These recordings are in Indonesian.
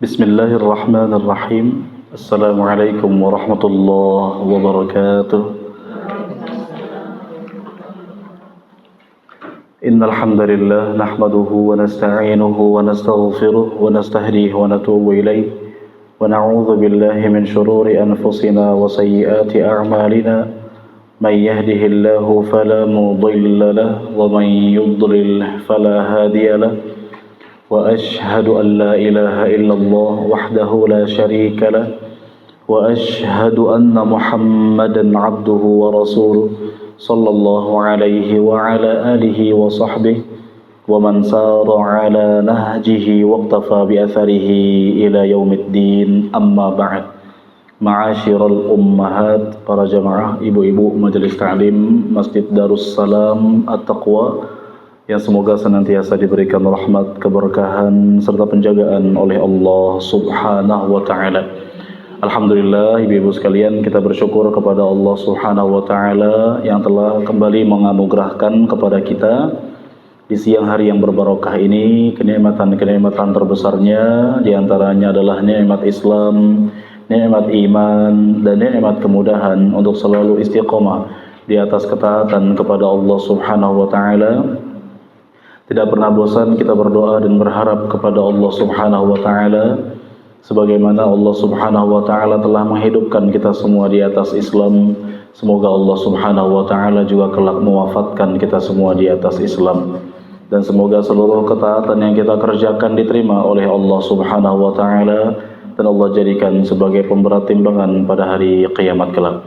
بسم الله الرحمن الرحيم. السلام عليكم ورحمة الله وبركاته. إن الحمد لله نحمده ونستعينه ونستغفره ونستهديه ونتوب إليه ونعوذ بالله من شرور أنفسنا وسيئات أعمالنا. من يهده الله فلا مضل له ومن يضلل فلا هادي له. وأشهد أن لا إله إلا الله وحده لا شريك له وأشهد أن محمدا عبده ورسوله صلى الله عليه وعلى آله وصحبه ومن سار على نهجه واقتفى بأثره إلى يوم الدين. أما بعد. Ma'asyiral ummahat, para jamaah ibu-ibu majelis ta'lim Masjid Darussalam At-Taqwa yang semoga senantiasa diberikan rahmat, keberkahan serta penjagaan oleh Allah Subhanahu wa taala. Alhamdulillah, ibu-ibu sekalian, kita bersyukur kepada Allah Subhanahu wa taala yang telah kembali menganugerahkan kepada kita di siang hari yang berbarokah ini kenikmatan-kenikmatan terbesarnya, di antaranya adalah nikmat Islam, nikmat iman, dan nikmat kemudahan untuk selalu istiqomah di atas ketaatan kepada Allah Subhanahu wa taala. Tidak pernah bosan kita berdoa dan berharap kepada Allah Subhanahu wa taala sebagaimana Allah Subhanahu wa taala telah menghidupkan kita semua di atas Islam. Semoga Allah Subhanahu wa taala juga kelak mewafatkan kita semua di atas Islam, dan semoga seluruh ketaatan yang kita kerjakan diterima oleh Allah Subhanahu wa taala dan Allah jadikan sebagai pemberat timbangan pada hari kiamat kelak.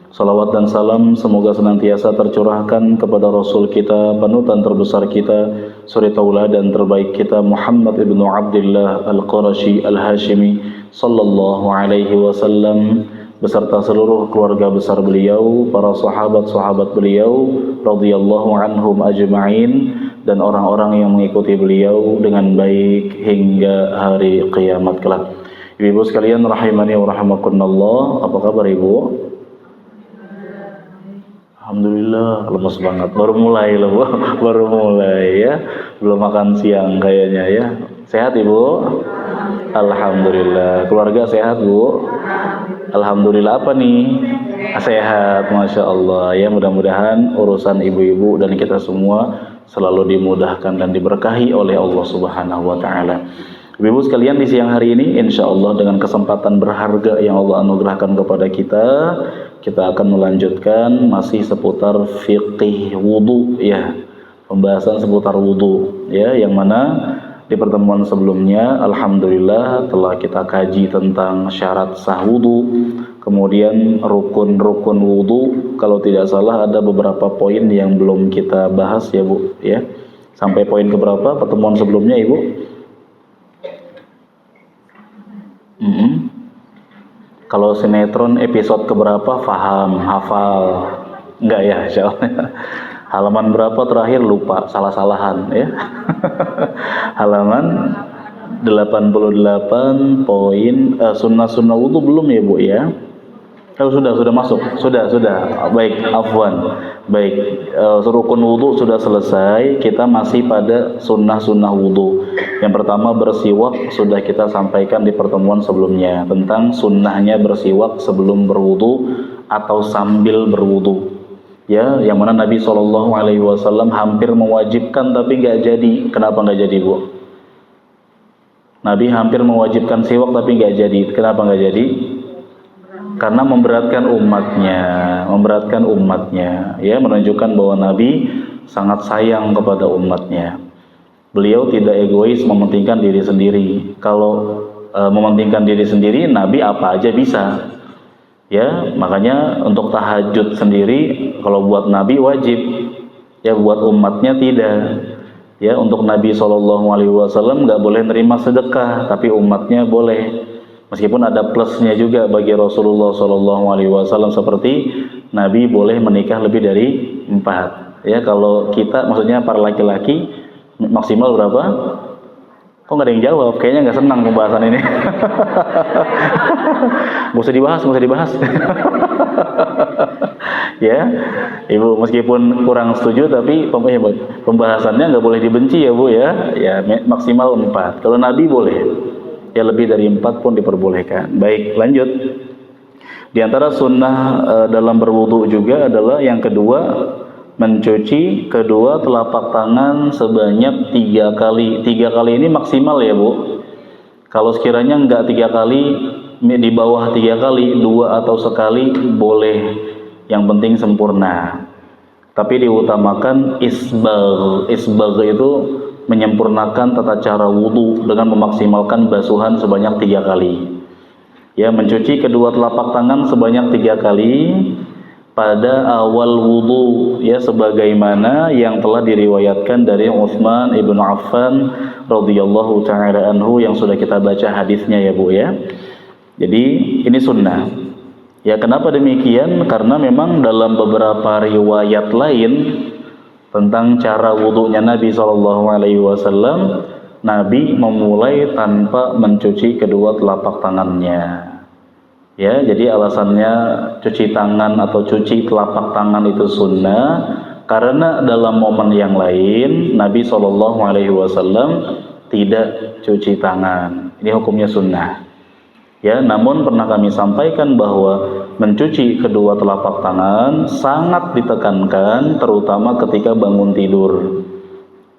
Salawat dan salam semoga senantiasa tercurahkan kepada Rasul kita, panutan terbesar kita, suri tauladan terbaik kita, Muhammad ibnu Abdullah al-Qurashi al-Hashimi sallallahu alaihi wasallam, beserta seluruh keluarga besar beliau, para sahabat-sahabat beliau radhiyallahu anhum ajma'in, dan orang-orang yang mengikuti beliau dengan baik hingga hari kiamat kelak. Ibu sekalian rahimani wa rahimakumullah, apa kabar ibu? Alhamdulillah, lemes banget. Baru mulai loh, Bu. Baru mulai ya. Belum makan siang kayaknya ya. Sehat ibu? Alhamdulillah. Keluarga sehat bu? Alhamdulillah. Apa nih? Sehat, masya Allah ya. Mudah-mudahan urusan ibu-ibu dan kita semua selalu dimudahkan dan diberkahi oleh Allah Subhanahu wa taala. Ibu sekalian, di siang hari ini insya Allah dengan kesempatan berharga yang Allah anugerahkan kepada kita akan melanjutkan masih seputar fiqih wudu ya, pembahasan seputar wudu ya, yang mana di pertemuan sebelumnya alhamdulillah telah kita kaji tentang syarat sah wudu, kemudian rukun-rukun wudu. Kalau tidak salah ada beberapa poin yang belum kita bahas ya Bu ya. Sampai poin keberapa pertemuan sebelumnya Ibu? Kalau sinetron episode keberapa paham, hafal? Enggak ya, insyaallah. Halaman berapa terakhir lupa, salah-salahan ya. Halaman 88 poin sunnah-sunnah wudu belum ya Bu ya? Oh, sudah masuk. Sudah. Baik, afwan. Baik, rukun wudu sudah selesai. Kita masih pada sunnah-sunnah wudu. Yang pertama bersiwak sudah kita sampaikan di pertemuan sebelumnya tentang sunnahnya bersiwak sebelum berwudu atau sambil berwudu. Ya, yang mana Nabi SAW hampir mewajibkan tapi nggak jadi. Kenapa nggak jadi Bu? Nabi hampir mewajibkan siwak tapi nggak jadi. Kenapa nggak jadi? Karena memberatkan umatnya, ya, menunjukkan bahwa Nabi sangat sayang kepada umatnya. Beliau tidak egois mementingkan diri sendiri. Kalau mementingkan diri sendiri, Nabi apa aja bisa, ya. Makanya untuk tahajud sendiri, kalau buat Nabi wajib, ya, buat umatnya tidak. Ya, untuk Nabi SAW nggak boleh nerima sedekah, tapi umatnya boleh. Meskipun ada plusnya juga bagi Rasulullah SAW, seperti Nabi boleh menikah lebih dari 4. Ya, kalau kita, maksudnya para laki-laki maksimal berapa? Kok nggak ada yang jawab? Kayaknya nggak senang pembahasan ini. Nggak usah dibahas. Ya, Ibu, meskipun kurang setuju, tapi pembahasannya nggak boleh dibenci ya Bu ya. Ya, maksimal 4. Kalau Nabi boleh. Ya lebih dari 4 pun diperbolehkan. Baik, lanjut. Di antara sunnah dalam berwudu juga adalah yang kedua, mencuci kedua telapak tangan sebanyak 3 kali. 3 kali ini maksimal ya Bu. Kalau sekiranya enggak 3 kali, di bawah 3 kali, 2 atau sekali boleh. Yang penting sempurna. Tapi diutamakan isbagh. Isbagh itu menyempurnakan tata cara wudu dengan memaksimalkan basuhan sebanyak 3 kali. Ya, mencuci kedua telapak tangan sebanyak 3 kali pada awal wudu, ya, sebagaimana yang telah diriwayatkan dari Utsman ibn Affan radhiyallahu taala anhu yang sudah kita baca hadisnya ya Bu ya. Jadi ini sunnah. Ya, kenapa demikian? Karena memang dalam beberapa riwayat lain tentang cara wudunya Nabi SAW, Nabi memulai tanpa mencuci kedua telapak tangannya. Ya, jadi alasannya cuci tangan atau cuci telapak tangan itu sunnah karena dalam momen yang lain Nabi SAW tidak cuci tangan. Ini hukumnya sunnah. Ya, namun pernah kami sampaikan bahwa mencuci kedua telapak tangan sangat ditekankan terutama ketika bangun tidur,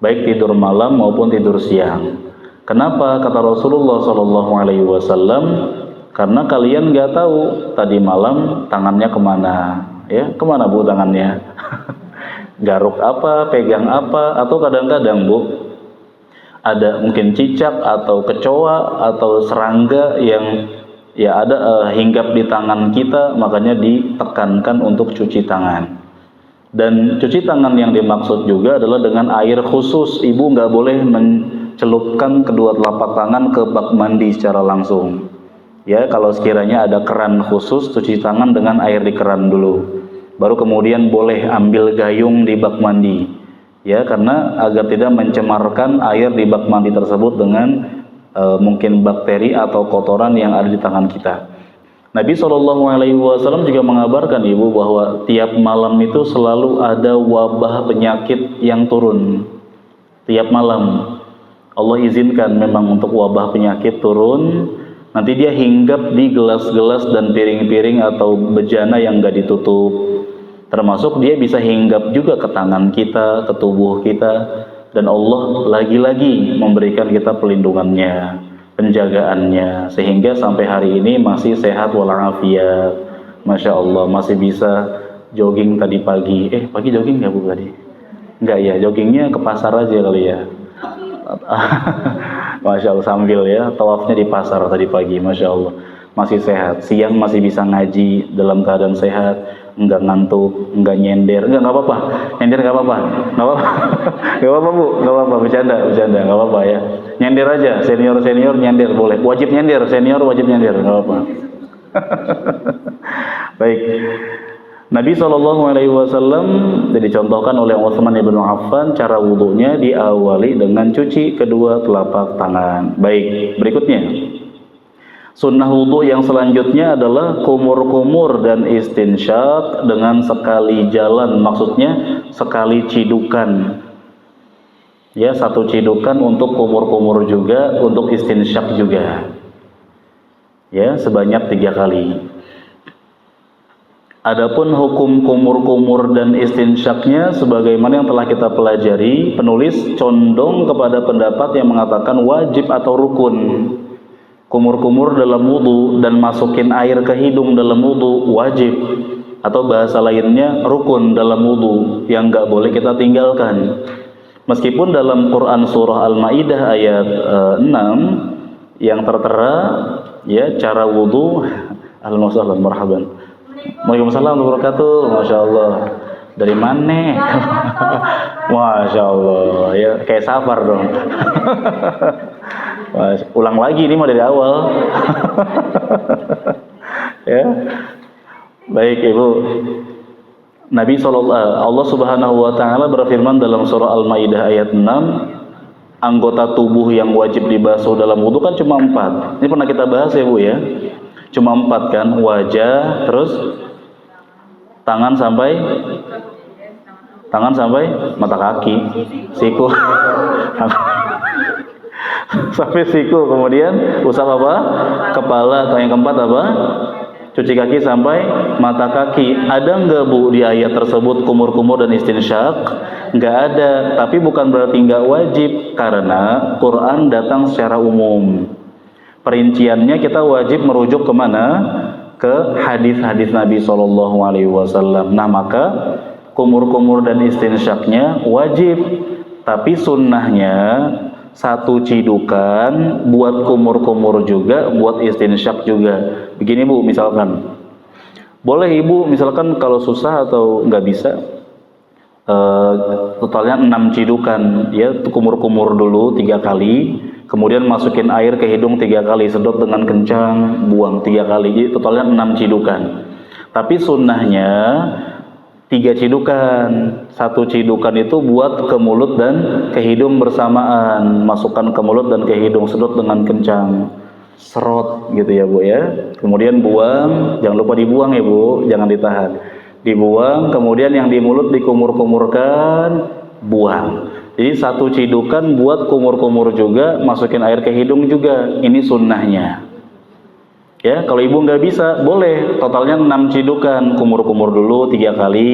baik tidur malam maupun tidur siang. Kenapa? Kata Rasulullah SAW, karena kalian nggak tahu tadi malam tangannya kemana, ya, kemana Bu tangannya? Garuk apa, pegang apa, atau kadang-kadang Bu ada mungkin cicak atau kecoa atau serangga yang ya ada hinggap di tangan kita, makanya ditekankan untuk cuci tangan. Dan cuci tangan yang dimaksud juga adalah dengan air khusus. Ibu nggak boleh mencelupkan kedua telapak tangan ke bak mandi secara langsung. Ya, kalau sekiranya ada keran khusus, cuci tangan dengan air di keran dulu. Baru kemudian boleh ambil gayung di bak mandi. Ya, karena agar tidak mencemarkan air di bak mandi tersebut dengan mungkin bakteri atau kotoran yang ada di tangan kita. Nabi SAW juga mengabarkan Ibu bahwa tiap malam itu selalu ada wabah penyakit yang turun. Tiap malam Allah izinkan memang untuk wabah penyakit turun. Nanti dia hinggap di gelas-gelas dan piring-piring atau bejana yang enggak ditutup. Termasuk dia bisa hinggap juga ke tangan kita, ke tubuh kita, dan Allah lagi-lagi memberikan kita pelindungannya, penjagaannya, sehingga sampai hari ini masih sehat walafiat. Masya Allah, masih bisa jogging tadi pagi. Pagi jogging nggak Bu tadi? Nggak ya, joggingnya ke pasar aja kali ya. Masya Allah, sambil ya tawafnya di pasar tadi pagi. Masya Allah, masih sehat. Siang masih bisa ngaji dalam keadaan sehat, enggak ngantuk, enggak nyender, enggak apa-apa, nyender enggak apa-apa, enggak apa-apa, enggak apa-apa Bu, enggak apa-apa, bercanda, enggak apa-apa ya, nyender aja, senior nyender boleh, wajib nyender, senior wajib nyender, enggak apa-apa. Baik, Nabi SAW dicontohkan oleh Utsman ibn Affan cara wudunya diawali dengan cuci kedua telapak tangan. Baik, berikutnya. Sunnah wudu yang selanjutnya adalah kumur-kumur dan istinsyak dengan sekali jalan, maksudnya sekali cidukan. Ya, satu cidukan untuk kumur-kumur juga, untuk istinsyak juga. Ya, sebanyak 3 kali. Adapun hukum kumur-kumur dan istinsyaknya sebagaimana yang telah kita pelajari, penulis condong kepada pendapat yang mengatakan wajib atau rukun. Kumur-kumur dalam wudu dan masukin air ke hidung dalam wudu wajib, atau bahasa lainnya rukun dalam wudu yang nggak boleh kita tinggalkan. Meskipun dalam Quran surah Al-Maidah ayat 6 yang tertera ya cara wudu. Alhamdulillah, marhaban. Waalaikumsalam warahmatullahi wabarakatuh. Masya Allah. Dari mana? Masya Allah, ya kayak safar dong. Ulang lagi ini mau dari awal. Ya, baik Ibu. Nabi Allah Subhanahu Wa Taala berfirman dalam surah Al-Maidah ayat 6, anggota tubuh yang wajib dibasuh dalam wudu kan cuma 4. Ini pernah kita bahas ya Bu ya. Cuma 4 kan, wajah, terus tangan sampai mata kaki, siku. Sampai siku, kemudian usap apa? Kepala, atau yang keempat apa? Cuci kaki sampai mata kaki. Ada nggak Bu di ayat tersebut kumur-kumur dan istinsyak? Nggak ada, tapi bukan berarti nggak wajib, karena Quran datang secara umum. Perinciannya kita wajib merujuk kemana? Ke hadis-hadis Nabi SAW. Nah, maka kumur-kumur dan istinsyaknya wajib, tapi sunnahnya satu cidukan buat kumur-kumur juga, buat istinsyak juga. Begini Bu, misalkan boleh Ibu misalkan kalau susah atau nggak bisa, totalnya 6 cidukan ya, kumur-kumur dulu 3 kali, kemudian masukin air ke hidung 3 kali, sedot dengan kencang, buang 3 kali, jadi totalnya 6 cidukan. Tapi sunnahnya 3 cidukan, 1 cidukan itu buat ke mulut dan ke hidung bersamaan, masukkan ke mulut dan ke hidung, sedot dengan kencang, serot gitu ya Bu ya. Kemudian buang, jangan lupa dibuang ya Bu, jangan ditahan, dibuang. Kemudian yang di mulut dikumur-kumurkan, buang. Jadi 1 cidukan buat kumur-kumur juga, masukin air ke hidung juga. Ini sunnahnya. Ya, kalau Ibu nggak bisa, boleh totalnya 6 cidukan, kumur-kumur dulu 3 kali,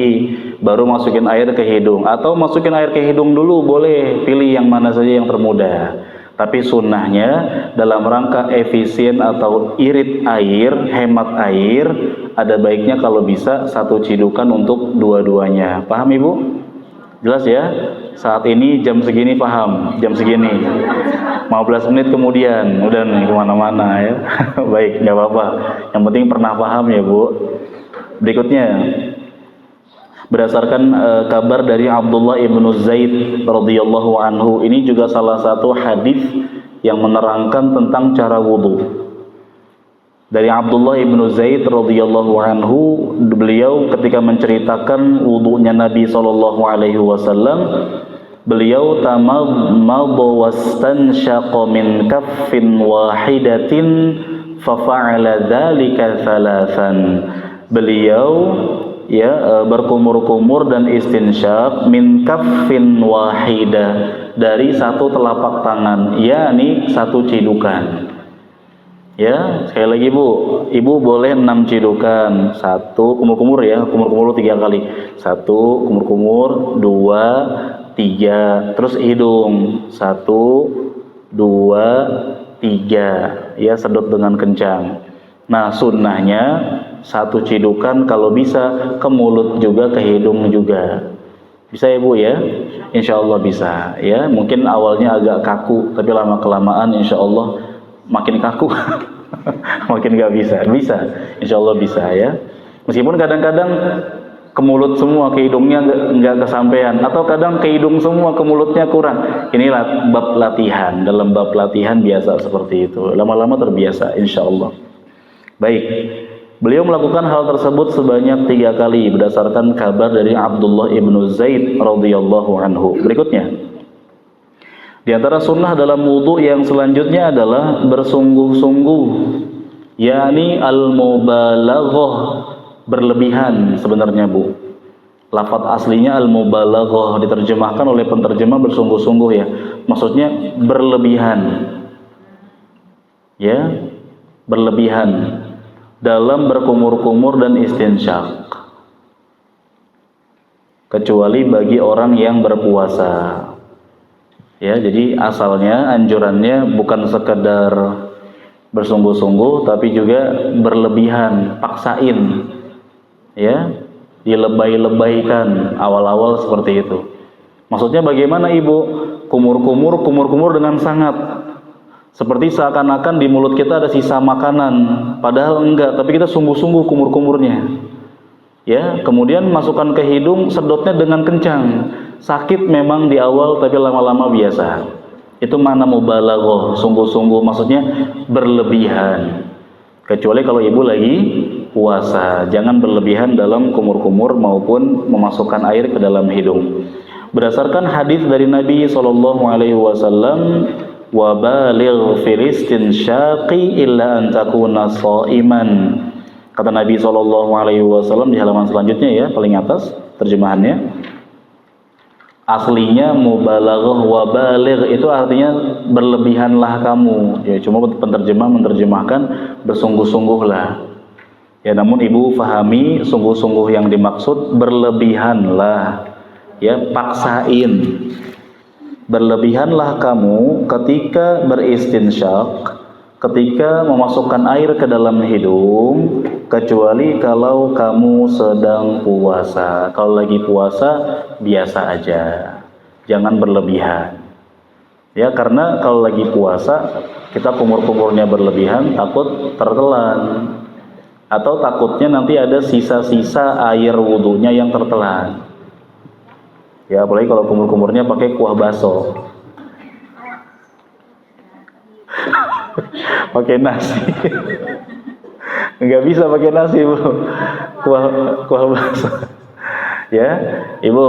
baru masukin air ke hidung, atau masukin air ke hidung dulu, boleh, pilih yang mana saja yang termudah. Tapi sunnahnya dalam rangka efisien atau irit air, hemat air, ada baiknya kalau bisa 1 cidukan untuk dua-duanya. Paham Ibu? Jelas ya? Saat ini jam segini paham, jam segini 15 menit kemudian udah nih kemana-mana ya. Baik, nggak apa-apa, yang penting pernah paham ya Bu. Berikutnya, berdasarkan kabar dari Abdullah ibnu Zaid radhiyallahu anhu, ini juga salah satu hadis yang menerangkan tentang cara wudhu. Dari Abdullah ibnu Zaid radhiyallahu anhu, beliau ketika menceritakan wudhunya Nabi SAW, beliau tamadmad wastansyaqa min kaffin wahidatin fafa'ala dzalika thalathan. Beliau ya berkumur-kumur dan istinsyak min kaffin wahidah, dari 1 telapak tangan, yakni 1 cidukan. Ya, sekali lagi Bu, Ibu boleh 6 cidukan, 1 kumur-kumur ya, kumur-kumur 3 kali, 1 kumur-kumur, 2, 3, terus hidung, 1, 2, 3, ya, sedot dengan kencang. Nah, sunnahnya 1 cidukan kalau bisa ke mulut juga, ke hidung juga. Bisa ya Bu ya? Insya Allah bisa ya. Mungkin awalnya agak kaku, tapi lama kelamaan insya Allah makin kaku. Makin gak bisa. Bisa, insya Allah bisa ya. Meskipun kadang-kadang ke mulut semua, ke hidungnya nggak kesampaian, atau kadang ke hidung semua, ke mulutnya kurang. Inilah bab latihan. Dalam bab latihan biasa seperti itu. Lama-lama terbiasa insya Allah. Baik, beliau melakukan hal tersebut sebanyak 3 kali berdasarkan kabar dari Abdullah ibnu Zaid radhiyallahu anhu. Berikutnya, di antara sunnah dalam wudhu yang selanjutnya adalah bersungguh-sungguh, yakni al-mubalaghah, berlebihan sebenarnya Bu. Lafaz aslinya al-mubalaghah, diterjemahkan oleh penterjemah bersungguh-sungguh ya. Maksudnya berlebihan. Ya, berlebihan dalam berkumur-kumur dan istinsyak. Kecuali bagi orang yang berpuasa. Ya, jadi asalnya anjurannya bukan sekedar bersungguh-sungguh, tapi juga berlebihan, paksain, ya, dilebay-lebaykan awal-awal seperti itu. Maksudnya bagaimana Ibu? Kumur-kumur dengan sangat, seperti seakan-akan di mulut kita ada sisa makanan, padahal enggak, tapi kita sungguh-sungguh kumur-kumurnya. Ya, kemudian masukkan ke hidung, sedotnya dengan kencang. Sakit memang di awal, tapi lama-lama biasa. Itu makna mubalaghah, sungguh-sungguh, maksudnya berlebihan. Kecuali kalau Ibu lagi puasa, jangan berlebihan dalam kumur-kumur maupun memasukkan air ke dalam hidung. Berdasarkan hadis dari Nabi SAW, wa baligh fil istinsyaqi illa an takuna shaiman. Kata Nabi SAW di halaman selanjutnya ya, paling atas terjemahannya, Aslinya mubalaghah wa baligh itu artinya berlebihanlah kamu. Ya cuma penterjemah menerjemahkan bersungguh-sungguhlah. Ya namun ibu fahami sungguh-sungguh yang dimaksud berlebihanlah. Ya paksain. Berlebihanlah kamu ketika beristinsyak, ketika memasukkan air ke dalam hidung, kecuali kalau kamu sedang puasa. Kalau lagi puasa biasa aja, jangan berlebihan. Ya karena kalau lagi puasa kita kumur-kumurnya berlebihan, takut tertelan, atau takutnya nanti ada sisa-sisa air wudhunya yang tertelan. Ya apalagi kalau kumur-kumurnya pakai kuah baso, pakai nasi. Nggak bisa pakai nasi, Bu. Kuah baso. Ya, Ibu,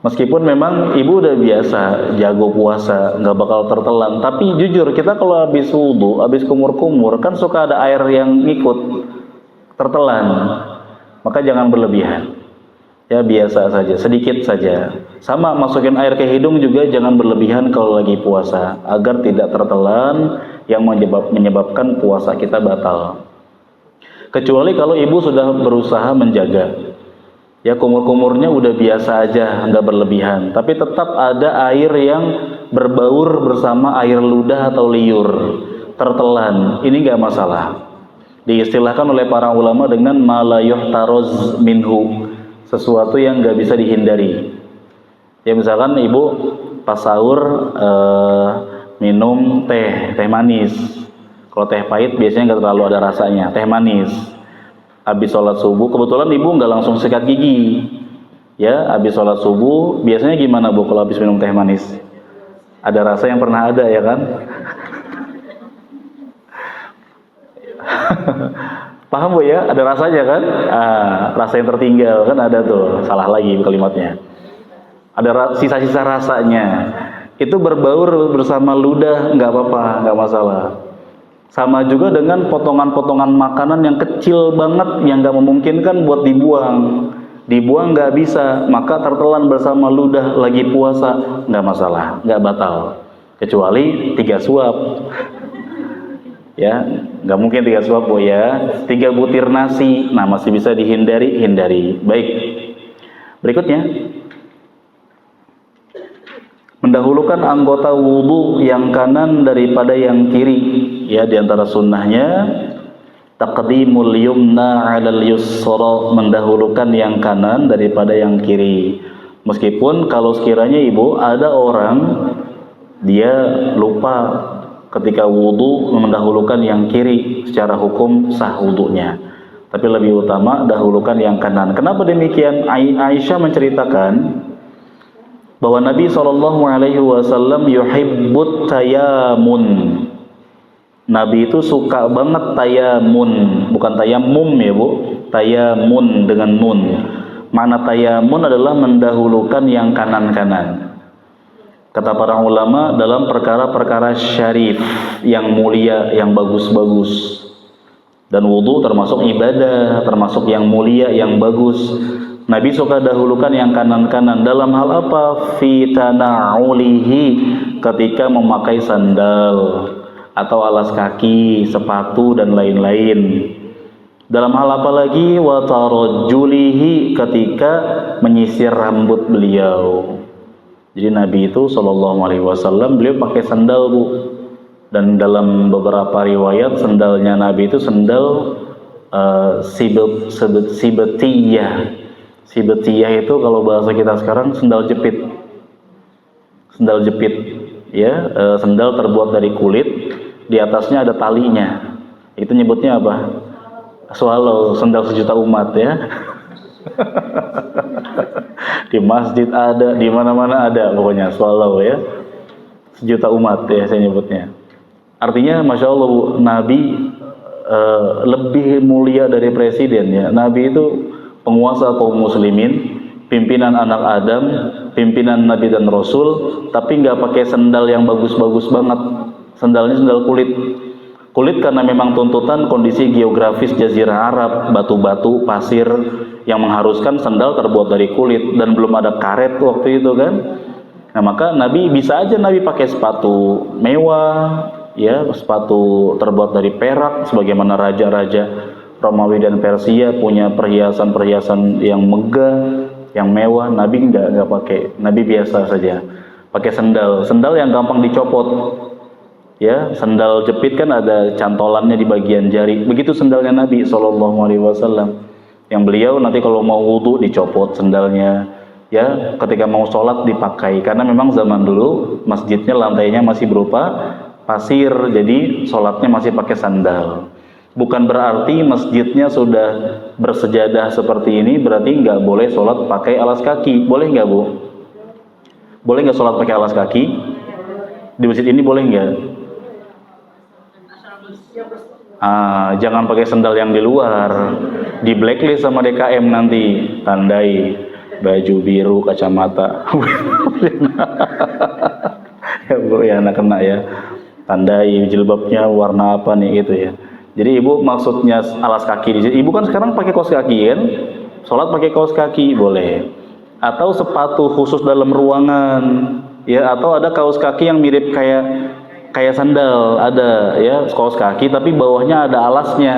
meskipun memang Ibu udah biasa jago puasa, nggak bakal tertelan, tapi jujur kita kalau habis wudu, habis kumur-kumur kan suka ada air yang ngikut tertelan. Maka jangan berlebihan. Ya biasa saja, sedikit saja. Sama masukin air ke hidung juga jangan berlebihan kalau lagi puasa, agar tidak tertelan yang menyebabkan puasa kita batal. Kecuali kalau ibu sudah berusaha menjaga, ya kumur-kumurnya udah biasa aja, nggak berlebihan, tapi tetap ada air yang berbaur bersama air ludah atau liur, tertelan, ini nggak masalah. Diistilahkan oleh para ulama dengan ma la yuhtaroz minhu, sesuatu yang nggak bisa dihindari. Ya misalkan ibu pas sahur minum teh manis. Kalau teh pahit biasanya nggak terlalu ada rasanya. Teh manis. Habis sholat subuh, kebetulan ibu nggak langsung sikat gigi. Ya, habis sholat subuh biasanya gimana Bu kalau habis minum teh manis? Ada rasa yang pernah ada ya kan? Paham Bu ya? Ada rasanya kan? Rasa yang tertinggal kan ada tuh. Salah lagi kalimatnya. Ada sisa-sisa rasanya. Itu berbaur bersama ludah, nggak apa-apa, nggak masalah. Sama juga dengan potongan-potongan makanan yang kecil banget, yang nggak memungkinkan buat dibuang. Dibuang nggak bisa, maka tertelan bersama ludah lagi puasa, nggak masalah, nggak batal. Kecuali 3 suap. Ya, nggak mungkin 3 suap Bu ya. 3 butir nasi, nah masih bisa dihindari, hindari. Baik. Berikutnya, mendahulukan anggota wudu yang kanan daripada yang kiri. Ya, diantara sunnahnya taqdimul yumna 'alal yusra, mendahulukan yang kanan daripada yang kiri. Meskipun kalau sekiranya Ibu ada orang dia lupa ketika wudu mendahulukan yang kiri, secara hukum sah wudunya. Tapi lebih utama dahulukan yang kanan. Kenapa demikian? Aisyah menceritakan bahwa Nabi SAW yuhibbut tayamun. Nabi itu suka banget tayamun, bukan tayamum ya Bu, tayamun dengan nun. Mana tayamun adalah mendahulukan yang kanan-kanan. Kata para ulama dalam perkara-perkara syarif, yang mulia, yang bagus-bagus. Dan wudu termasuk ibadah, termasuk yang mulia, yang bagus. Nabi suka dahulukan yang kanan-kanan. Dalam hal apa? Fi tana'ulihi, ketika memakai sandal atau alas kaki, sepatu dan lain-lain. Dalam hal apa lagi? Wa tarajjulihi, ketika menyisir rambut beliau. Jadi Nabi itu SAW beliau pakai sandal Bu. Dan dalam beberapa riwayat sandalnya Nabi itu sandal sibetiyah. Sibetiyah itu kalau bahasa kita sekarang sandal jepit. Sandal jepit, ya, sandal terbuat dari kulit, di atasnya ada talinya. Itu nyebutnya apa? Swallow, sandal sejuta umat ya. Di masjid ada, di mana-mana ada pokoknya swallow ya. Sejuta umat ya saya nyebutnya. Artinya Masya Allah Nabi lebih mulia dari presiden ya. Nabi itu penguasa kaum muslimin, pimpinan anak Adam, pimpinan Nabi dan Rasul, tapi nggak pakai sandal yang bagus-bagus banget. Sandalnya sandal kulit. Kulit karena memang tuntutan kondisi geografis Jazirah Arab, batu-batu, pasir yang mengharuskan sandal terbuat dari kulit dan belum ada karet waktu itu kan. Nah, maka Nabi bisa aja Nabi pakai sepatu mewah, ya, sepatu terbuat dari perak sebagaimana raja-raja Romawi dan Persia punya perhiasan-perhiasan yang megah, yang mewah. Nabi enggak pakai. Nabi biasa saja. Pakai sandal yang gampang dicopot. Ya, sandal jepit kan ada cantolannya di bagian jari. Begitu sandalnya Nabi SAW. Yang beliau nanti kalau mau wudhu dicopot sandalnya. Ya, ketika mau sholat dipakai. Karena memang zaman dulu masjidnya lantainya masih berupa pasir, jadi sholatnya masih pakai sandal. Bukan berarti masjidnya sudah bersejadah seperti ini berarti nggak boleh sholat pakai alas kaki. Boleh nggak, Bu? Boleh nggak sholat pakai alas kaki? Di masjid ini boleh nggak? Jangan pakai sandal yang di luar, di blacklist sama DKM nanti. Tandai baju biru, kacamata. Ya Bu, ya anak kena ya. Tandai jilbabnya warna apa nih gitu ya. Jadi ibu maksudnya alas kaki di sini. Ibu kan sekarang pakai kaos kaki kan? Sholat pakai kaos kaki boleh. Atau sepatu khusus dalam ruangan, ya. Atau ada kaos kaki yang mirip kayak sandal, ada ya kaos kaki tapi bawahnya ada alasnya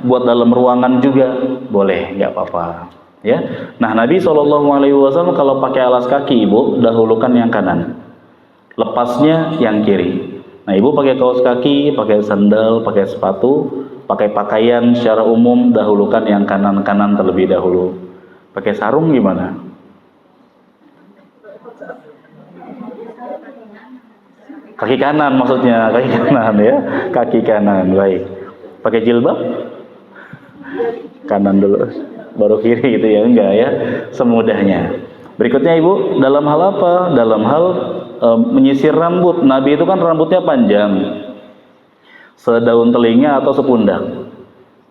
buat dalam ruangan juga boleh, nggak apa-apa ya. Nah, Nabi SAW kalau pakai alas kaki ibu dahulukan yang kanan, lepasnya yang kiri. Nah, ibu pakai kaos kaki, pakai sandal, pakai sepatu, pakai pakaian secara umum dahulukan yang kanan terlebih dahulu. Pakai sarung gimana? Kaki kanan maksudnya, kaki kanan ya, kaki kanan, baik. Pakai jilbab? Kanan dulu, baru kiri gitu ya, enggak ya, semudahnya. Berikutnya ibu, dalam hal apa? Dalam hal menyisir rambut. Nabi itu kan rambutnya panjang, sedaun telinga atau sepundak.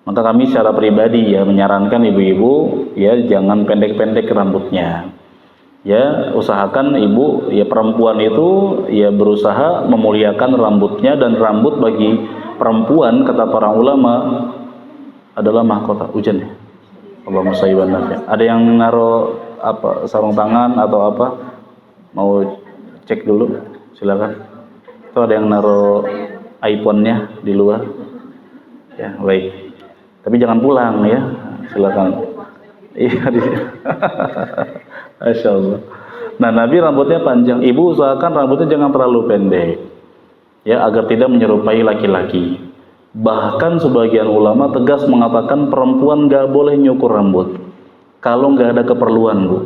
Maka kami secara pribadi ya menyarankan ibu-ibu ya jangan pendek-pendek rambutnya. Ya, usahakan ibu, ya perempuan itu ya berusaha memuliakan rambutnya, dan rambut bagi perempuan kata para ulama adalah mahkota. Hujan ya? Allahumma shayyiban nafi'. Ada yang naruh apa sarung tangan atau apa? Mau cek dulu? Silakan. Itu ada yang naruh iPhone-nya di luar. Ya, baik. Tapi jangan pulang ya. Silakan. Iya di Masya Allah. Nah, Nabi rambutnya panjang. Ibu usahakan rambutnya jangan terlalu pendek, ya, agar tidak menyerupai laki-laki. Bahkan sebagian ulama tegas mengatakan perempuan gak boleh nyukur rambut kalau nggak ada keperluan, Bu.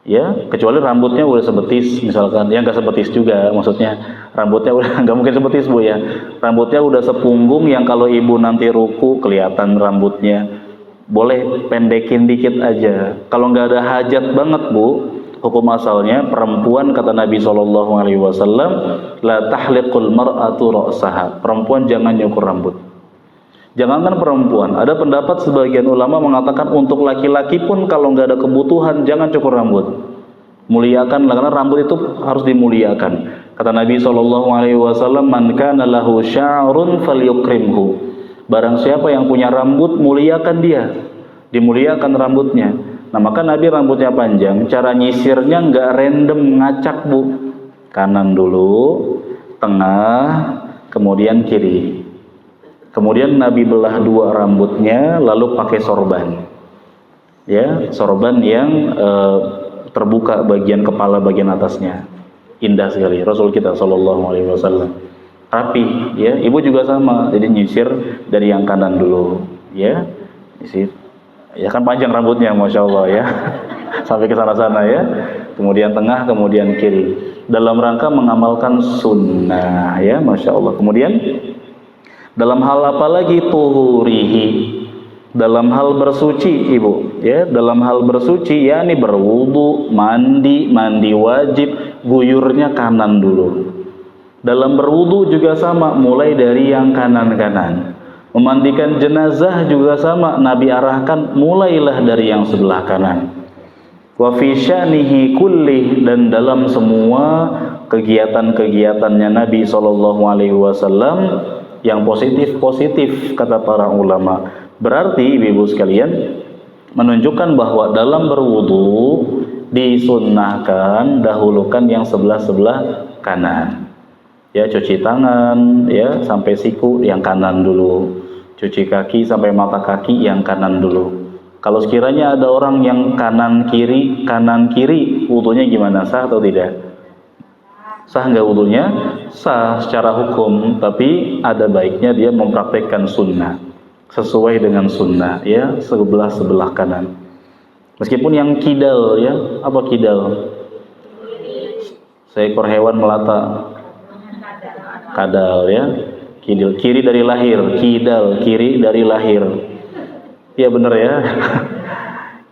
Ya, kecuali rambutnya udah sebetis, misalkan. Ya nggak sebetis juga, maksudnya rambutnya udah nggak mungkin sebetis, Bu ya. Rambutnya udah sepunggung yang kalau ibu nanti ruku kelihatan rambutnya. Boleh pendekin dikit aja. Kalau nggak ada hajat banget, Bu, hukum asalnya perempuan kata Nabi SAW, la tahliqul mar'atu ra'saha. Perempuan jangan nyukur rambut. Jangankan perempuan, ada pendapat sebagian ulama mengatakan untuk laki-laki pun kalau nggak ada kebutuhan jangan cukur rambut. Muliakan, karena rambut itu harus dimuliakan. Kata Nabi SAW, man kana lahu sya'run falyukrimhu. Barang siapa yang punya rambut, muliakan dia, dimuliakan rambutnya. Nah, maka Nabi rambutnya panjang, cara nyisirnya nggak random ngacak, Bu. Kanan dulu, tengah, kemudian kiri. Kemudian Nabi belah dua rambutnya, lalu pakai sorban. Ya, sorban yang terbuka bagian kepala, bagian atasnya. Indah sekali. Rasul kita SAW. Rapi, ya. Ibu juga sama, jadi nyisir dari yang kanan dulu, ya. Nyisir. Ya kan panjang rambutnya, Masya Allah ya. Sampai ke sana-sana ya. Kemudian tengah, kemudian kiri. Dalam rangka mengamalkan sunnah, ya, Masya Allah. Kemudian dalam hal apa lagi? Tuhurihi. Dalam hal bersuci, ibu, ya. Dalam hal bersuci, ya, ini berwudu, mandi wajib, guyurnya kanan dulu. Dalam berwudu juga sama, mulai dari yang kanan-kanan. Memandikan jenazah juga sama, Nabi arahkan mulailah dari yang sebelah kanan. Wa fi sya'nihi kullih, dan dalam semua kegiatan-kegiatannya Nabi SAW, yang positif-positif kata para ulama. Berarti ibu-ibu sekalian menunjukkan bahwa dalam berwudu disunnahkan dahulukan yang sebelah kanan. Ya, cuci tangan ya sampai siku yang kanan dulu. Cuci kaki sampai mata kaki yang kanan dulu. Kalau sekiranya ada orang yang kanan kiri, wudunya gimana? Sah atau tidak? Sah nggak wudunya? Sah secara hukum, tapi ada baiknya dia mempraktekkan sunnah sesuai dengan sunnah ya, sebelah kanan. Meskipun yang kidal ya, apa kidal? Seekor hewan melata. Kadal ya, kiri dari lahir, kidal kiri dari lahir. Ya bener ya.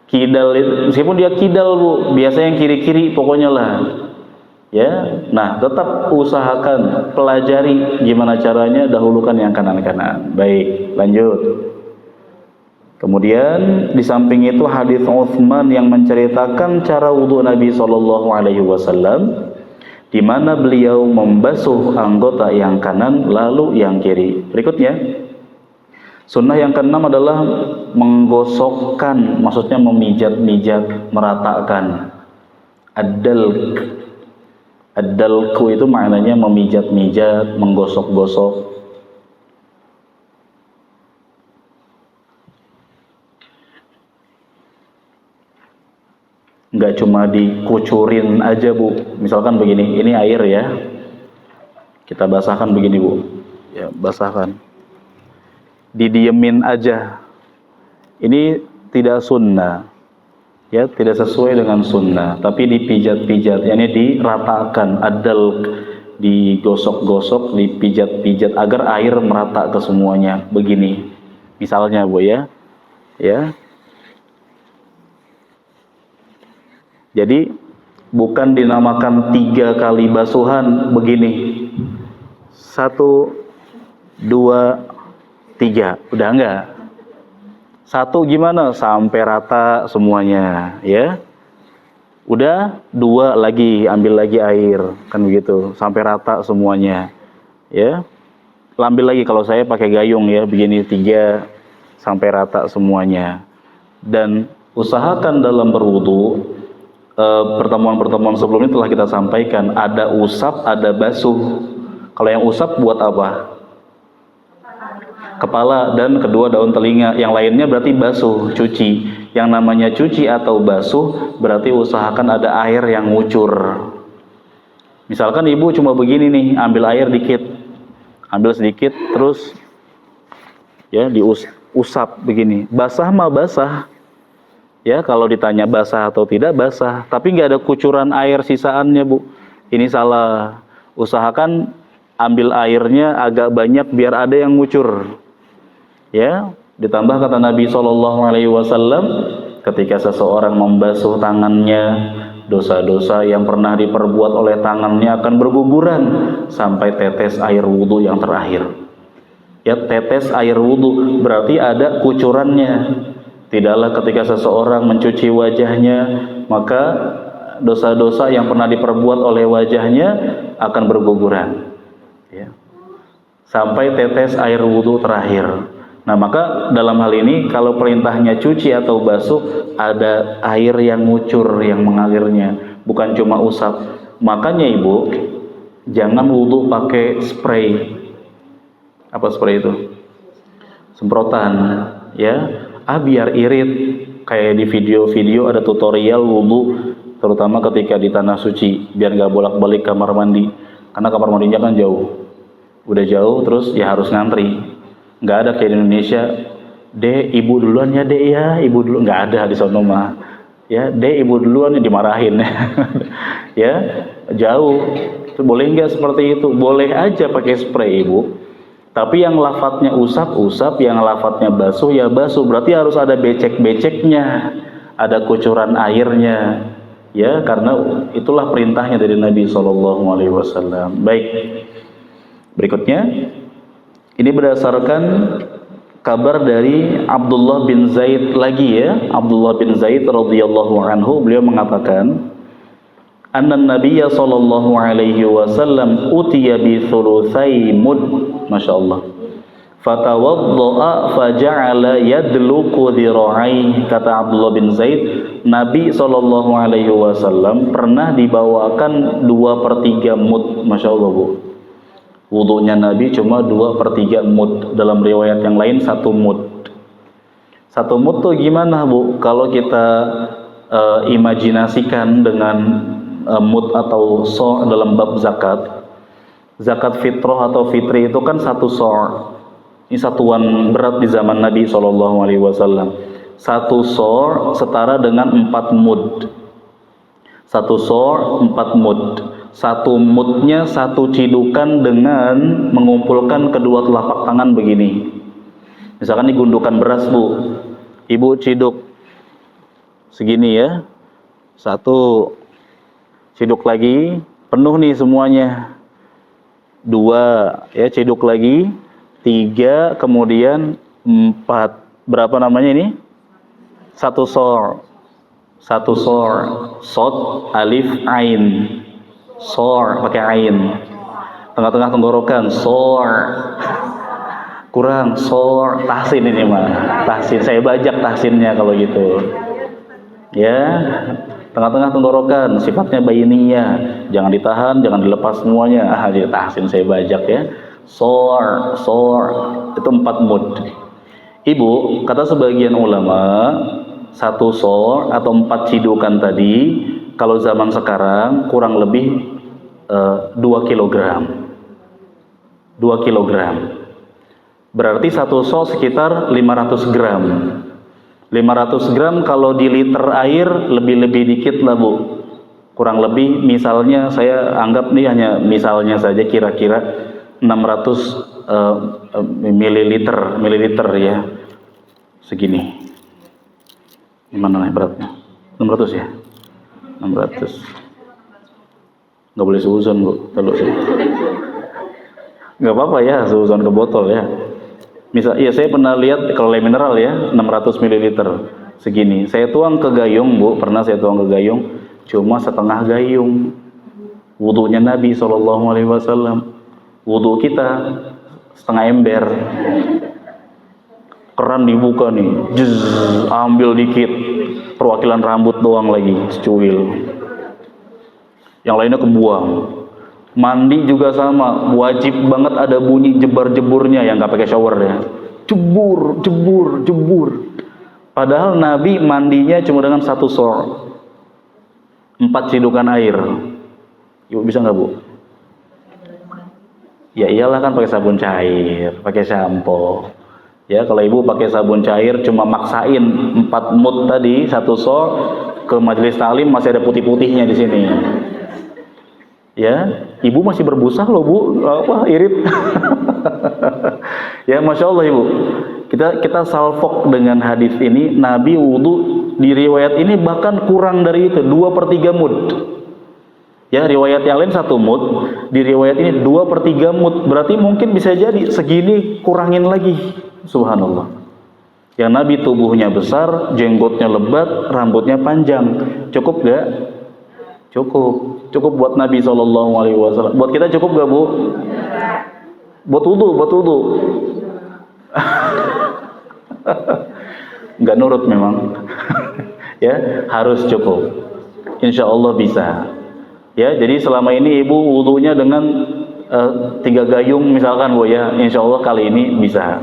Kidal itu, meskipun dia kidal bu, biasanya yang kiri pokoknya lah. Ya, nah tetap usahakan pelajari gimana caranya, dahulukan yang kanan. Baik, lanjut. Kemudian di samping itu hadis Utsman yang menceritakan cara wudu Nabi SAW, di mana beliau membasuh anggota yang kanan lalu yang kiri. Berikutnya, sunnah yang keenam adalah menggosokkan, maksudnya memijat-mijat, meratakan. Ad-dalku itu maknanya memijat-mijat, menggosok-gosok. Nggak cuma dikucurin aja bu, misalkan begini, ini air ya, kita basahkan begini bu, ya basahkan, didiemin aja, ini tidak sunnah, ya tidak sesuai dengan sunnah, tapi dipijat-pijat, yakni diratakan, adal, digosok-gosok, dipijat-pijat agar air merata ke semuanya, begini, misalnya bu ya. Jadi bukan dinamakan 3 kali basuhan begini, 1, 2, 3, udah enggak? 1 gimana? Sampai rata semuanya, ya. Udah 2 lagi, ambil lagi air, kan begitu, sampai rata semuanya, ya. Ambil lagi, kalau saya pakai gayung ya, begini 3 sampai rata semuanya. Dan usahakan dalam berwudu, pertemuan-pertemuan sebelumnya telah kita sampaikan, ada usap, ada basuh. Kalau yang usap buat apa? Kepala dan kedua daun telinga. Yang lainnya berarti basuh, cuci. Yang namanya cuci atau basuh berarti usahakan ada air yang ngucur. Misalkan ibu cuma begini nih, ambil air dikit, ambil sedikit, terus ya diusap begini. Basah mah basah. Ya, kalau ditanya basah atau tidak, basah. Tapi nggak ada kucuran air sisaannya, bu. Ini salah. Usahakan ambil airnya agak banyak biar ada yang ngucur. Ya, ditambah kata Nabi SAW, ketika seseorang membasuh tangannya, dosa-dosa yang pernah diperbuat oleh tangannya akan berguguran sampai tetes air wudhu yang terakhir. Ya, tetes air wudhu berarti ada kucurannya. Tidaklah ketika seseorang mencuci wajahnya, maka dosa-dosa yang pernah diperbuat oleh wajahnya akan berguguran, ya. Sampai tetes air wudhu terakhir. Nah, maka dalam hal ini kalau perintahnya cuci atau basuh, ada air yang ngucur, yang mengalirnya, bukan cuma usap. Makanya ibu, jangan wudhu pakai spray. Apa spray itu? Semprotan, ya. Biar irit, kayak di video-video ada tutorial wudhu, terutama ketika di tanah suci, biar nggak bolak-balik kamar mandi, karena kamar mandinya kan jauh, udah jauh, terus ya harus ngantri. Nggak ada kayak di Indonesia, Dek ibu duluan ya, Dek ya, ibu dulu, nggak ada di sono mah, ya Dek ibu duluan, ya dimarahin. Ya jauh. Boleh nggak seperti itu? Boleh aja pakai spray ibu. Tapi yang lafadznya usap, yang lafadznya basuh, ya basuh. Berarti harus ada becek-beceknya, ada kucuran airnya, ya, karena itulah perintahnya dari Nabi SAW. Baik, berikutnya, ini berdasarkan kabar dari Abdullah bin Zaid lagi ya. Abdullah bin Zaid radhiyallahu anhu, beliau mengatakan, anna Nabiyya sallallahu alaihi wasallam utiya bi thulutsai mud. Masya Allah. Fatawadda'a faja'ala yadluku dhira'i. Kata Abdullah bin Zaid, Nabi SAW pernah dibawakan 2/3 mud. Masya Allah bu, wudunya Nabi cuma 2/3 mud. Dalam riwayat yang lain 1 mud. 1 mud tuh gimana bu? Kalau kita imajinasikan dengan mud atau so' dalam bab zakat, zakat fitrah atau fitri itu kan 1 so'. Ini satuan berat di zaman Nabi SAW. 1 so' setara dengan 4 mud. 1 so' 4 mud. 1 mudnya 1 cidukan dengan mengumpulkan kedua telapak tangan begini. Misalkan ini gundukan beras bu, ibu ciduk segini ya, 1 ciduk lagi, penuh nih semuanya. 2 ya, ciduk lagi. 3, kemudian 4. Berapa namanya ini? 1 so'. 1 so'. Sod, alif, ain. So' pakai ain. Tengah-tengah tenggorokan. So'. Kurang. So'. Tahsin ini mah. Tahsin. Saya bajak tahsinnya kalau gitu. Ya. Tengah-tengah tenggorokan. Sifatnya bainiyah. Jangan ditahan, jangan dilepas semuanya. Jadi tahsin saya bajak ya. Sor itu 4 mud. Ibu, kata sebagian ulama, 1 sor atau 4 cidukan tadi, kalau zaman sekarang kurang lebih 2 kilogram. 2 kilogram. Berarti 1 sor sekitar 500 gram. 500 gram kalau di liter air lebih dikit lah bu. Kurang lebih, misalnya saya anggap nih hanya misalnya saja, kira-kira 600 mililiter ya, segini. Gimana nih beratnya? 600 ya? 600. Nggak boleh seuzon bu, kalau sih. Nggak apa-apa ya, seuzon ke botol ya. Misal, ya saya pernah lihat kalau air mineral ya, 600 mililiter segini. Saya tuang ke gayung bu, pernah saya tuang ke gayung, cuma setengah gayung. Wudunya Nabi SAW. Wudu kita setengah ember. Keran dibuka nih, juz, ambil dikit, perwakilan rambut doang lagi, secuil. Yang lainnya kebuang. Mandi juga sama, wajib banget ada bunyi jebar-jeburnya yang nggak pakai shower ya. Jebur, jebur, jebur. Padahal Nabi mandinya cuma dengan 1 so', 4 cidukan air. Ibu bisa nggak bu? Ya iyalah kan pakai sabun cair, pakai sampo. Ya kalau ibu pakai sabun cair cuma maksain 4 mud tadi 1 so', ke majelis taklim masih ada putih-putihnya di sini. Ya, ibu masih berbusa loh bu, apa irit. Ya masya Allah ibu. Kita salfok dengan hadis ini. Nabi wudu di riwayat ini bahkan kurang dari itu, 2/3 mud. Ya, riwayat yang lain 1 mud, di riwayat ini 2/3 mud. Berarti mungkin bisa jadi segini kurangin lagi. Subhanallah. Yang Nabi tubuhnya besar, jenggotnya lebat, rambutnya panjang. Cukup gak? Cukup. Cukup buat Nabi SAW. Buat kita cukup gak bu? Buat wudu. Nggak nurut memang. Ya, harus cukup. Insya Allah bisa. Ya, jadi selama ini ibu wudunya dengan 3 gayung misalkan bu ya, insya Allah kali ini bisa.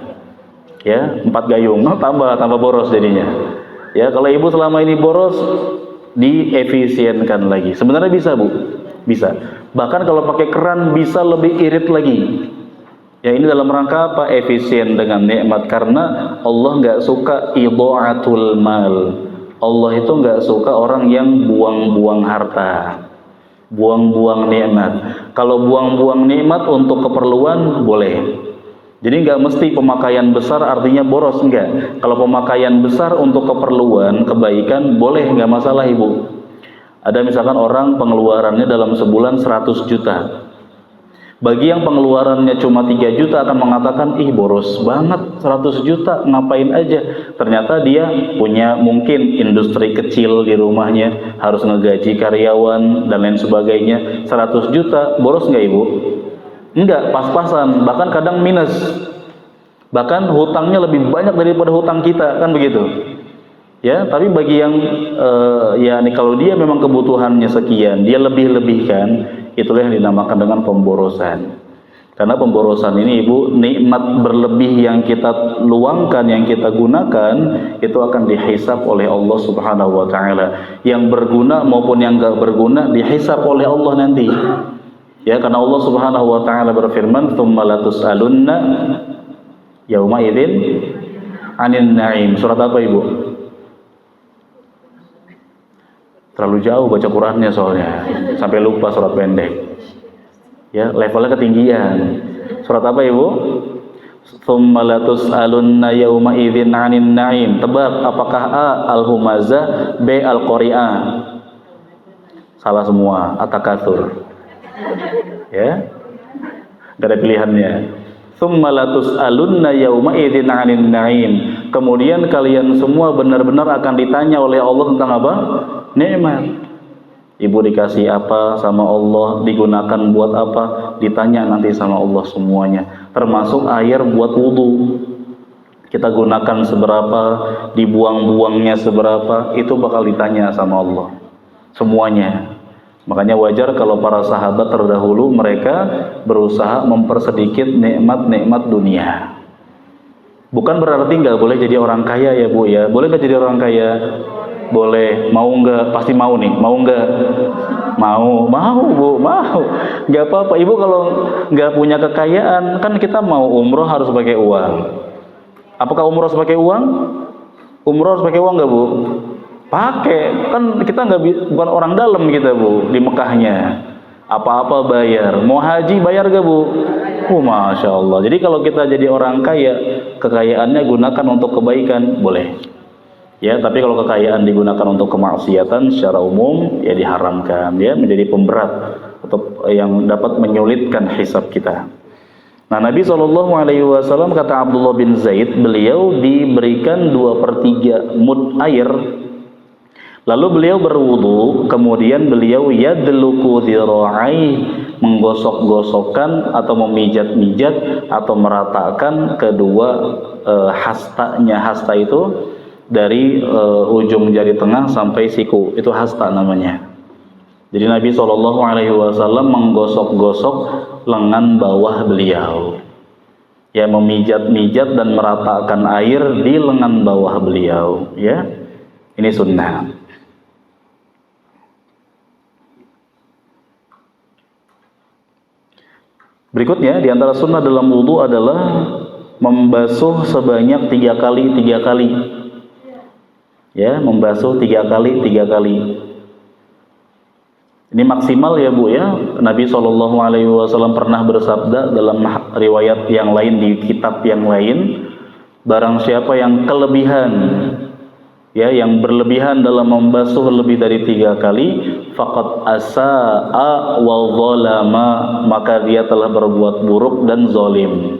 Ya, 4 gayung, tambah boros jadinya. Ya, kalau ibu selama ini boros, diefisienkan lagi. Sebenarnya bisa bu, bisa. Bahkan kalau pakai keran bisa lebih irit lagi. Ya, ini dalam rangka apa? Efisien dengan nikmat, karena Allah nggak suka idha'atul mal. Allah itu nggak suka orang yang buang-buang harta, buang-buang nikmat. Kalau buang-buang nikmat untuk keperluan boleh. Jadi nggak mesti pemakaian besar artinya boros, enggak. Kalau pemakaian besar untuk keperluan kebaikan boleh, nggak masalah ibu. Ada misalkan orang pengeluarannya dalam sebulan 100 juta. Bagi yang pengeluarannya cuma 3 juta akan mengatakan, ih boros banget 100 juta, ngapain aja. Ternyata dia punya mungkin industri kecil di rumahnya, harus ngegaji karyawan dan lain sebagainya. 100 juta, boros nggak ibu? Enggak, pas-pasan, bahkan kadang minus. Bahkan hutangnya lebih banyak daripada hutang kita, kan begitu. Ya, tapi bagi yang kalau dia memang kebutuhannya sekian, dia lebih-lebihkan, itulah yang dinamakan dengan pemborosan. Karena pemborosan ini Ibu, nikmat berlebih yang kita luangkan, yang kita gunakan, itu akan dihisab oleh Allah Subhanahu wa taala. Yang berguna maupun yang enggak berguna dihisab oleh Allah nanti. Ya, karena Allah Subhanahu wa taala berfirman, "Tsumma latus'alunna yauma idzin 'anin na'im." Surat apa Ibu? Terlalu jauh baca Qur'annya soalnya, sampai lupa surat pendek. Ya, levelnya ketinggian. Surat apa Ibu? Tsumma latus'alunna yauma idzin 'anin na'im. Tebak, apakah A Al-Humazah, B Al-Qari'ah? Salah semua, At-Takatsur. Ya. Enggak ada pilihannya. Tsumma latus'alunna yauma idzin 'anin na'im. Kemudian kalian semua benar-benar akan ditanya oleh Allah tentang apa? Nikmat. Ibu dikasih apa sama Allah, digunakan buat apa, ditanya nanti sama Allah semuanya. Termasuk air buat wudu. Kita gunakan seberapa, dibuang-buangnya seberapa, itu bakal ditanya sama Allah. Semuanya. Makanya wajar kalau para sahabat terdahulu mereka berusaha mempersedikit nikmat-nikmat dunia. Bukan berarti nggak boleh jadi orang kaya ya Bu ya. Boleh nggak jadi orang kaya? Boleh. Mau nggak? Pasti mau nih. Mau nggak? Mau Bu, mau. Nggak apa-apa. Ibu kalau nggak punya kekayaan, kan kita mau umroh harus pakai uang. Apakah umroh harus pakai uang? Umroh harus pakai uang nggak Bu? Pakai. Kan kita bukan orang dalam kita Bu, di Mekahnya. Apa-apa bayar. Mau haji bayar nggak Bu? Masya Allah. Jadi kalau kita jadi orang kaya, kekayaannya gunakan untuk kebaikan, boleh. Ya, tapi kalau kekayaan digunakan untuk kemaksiatan secara umum, ya diharamkan, ya, menjadi pemberat atau yang dapat menyulitkan hisab kita. Nah, Nabi SAW kata Abdullah bin Zaid, beliau diberikan 2/3 mud air, lalu beliau berwudu, kemudian beliau yadluku dhira'i, menggosok-gosokkan atau memijat-mijat atau meratakan kedua hastanya. Hasta itu dari ujung jari tengah sampai siku, itu hasta namanya. Jadi Nabi SAW menggosok-gosok lengan bawah beliau, ya, memijat-mijat dan meratakan air di lengan bawah beliau, ya. Ini sunnah. Berikutnya di antara sunnah dalam wudu adalah membasuh sebanyak 3 kali. Ya, membasuh 3 kali. Ini maksimal ya Bu ya. Nabi SAW pernah bersabda dalam riwayat yang lain, di kitab yang lain, barang siapa yang kelebihan, ya, yang berlebihan dalam membasuh lebih dari 3 kali, faqad asa'a wa zalama, maka dia telah berbuat buruk dan zalim.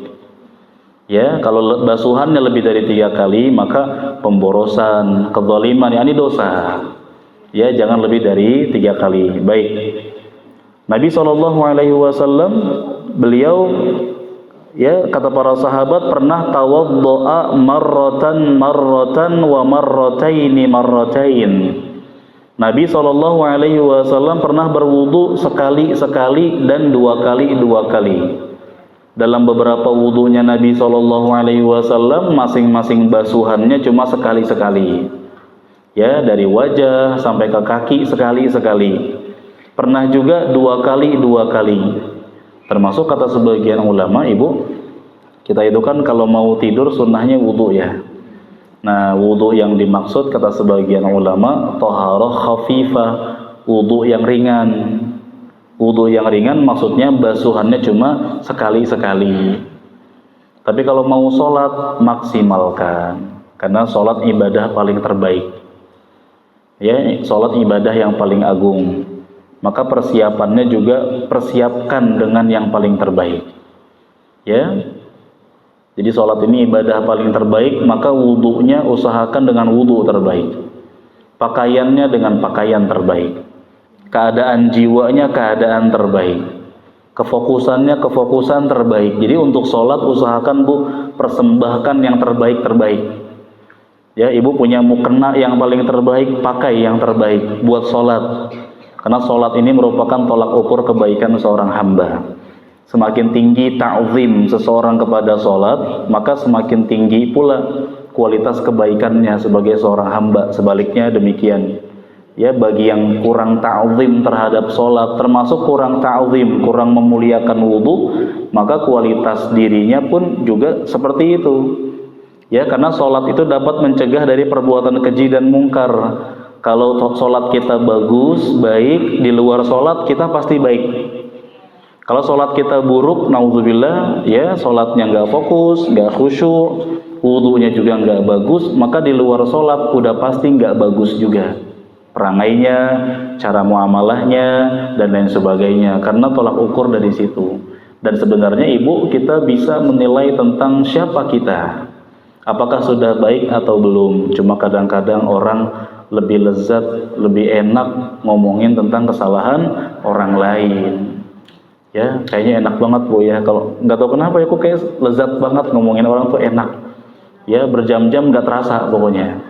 Ya, kalau basuhannya lebih dari 3 kali, maka pemborosan, kezaliman, ini dosa. Ya, jangan lebih dari 3 kali. Baik. Nabi SAW, beliau, ya, kata para sahabat, pernah tawaddo'a marratan wa marratain. Nabi SAW pernah berwudu sekali dan 2 kali. Dalam beberapa wudunya Nabi SAW, masing-masing basuhannya cuma sekali. Ya, dari wajah sampai ke kaki sekali. Pernah juga 2 kali. Termasuk kata sebagian ulama, Ibu, kita itu kan kalau mau tidur sunnahnya wudu ya. Nah, wudu yang dimaksud kata sebagian ulama thaharah khafifah, wudu yang ringan. Wudu yang ringan maksudnya basuhannya cuma sekali. Tapi kalau mau sholat, maksimalkan, karena sholat ibadah paling terbaik. Ya, sholat ibadah yang paling agung. Maka persiapannya juga persiapkan dengan yang paling terbaik. Ya, jadi sholat ini ibadah paling terbaik, maka wudunya usahakan dengan wudu terbaik. Pakaiannya dengan pakaian terbaik. Keadaan jiwanya keadaan terbaik. Kefokusannya kefokusan terbaik. Jadi untuk sholat usahakan Bu, persembahkan yang terbaik-terbaik. Ya, ibu punya mukena yang paling terbaik, pakai yang terbaik buat sholat. Karena sholat ini merupakan tolak ukur kebaikan seorang hamba. Semakin tinggi ta'zim seseorang kepada sholat, maka semakin tinggi pula kualitas kebaikannya sebagai seorang hamba. Sebaliknya demikian. Ya, bagi yang kurang ta'zim terhadap sholat, termasuk kurang ta'zim, kurang memuliakan wudhu, maka kualitas dirinya pun juga seperti itu. Ya, karena sholat itu dapat mencegah dari perbuatan keji dan mungkar. Kalau sholat kita bagus, baik, di luar sholat kita pasti baik. Kalau sholat kita buruk, naudzubillah, ya sholatnya nggak fokus, nggak khusyuk, wudhunya juga nggak bagus, maka di luar sholat udah pasti nggak bagus juga. Perangainya, cara muamalahnya, dan lain sebagainya. Karena tolak ukur dari situ. Dan sebenarnya ibu, kita bisa menilai tentang siapa kita. Apakah sudah baik atau belum? Cuma kadang-kadang orang lebih lezat, lebih enak ngomongin tentang kesalahan orang lain. Ya, kayaknya enak banget Bu ya. Kalau nggak tahu kenapa ya, kok kayak lezat banget ngomongin orang tuh enak. Ya, berjam-jam nggak terasa pokoknya.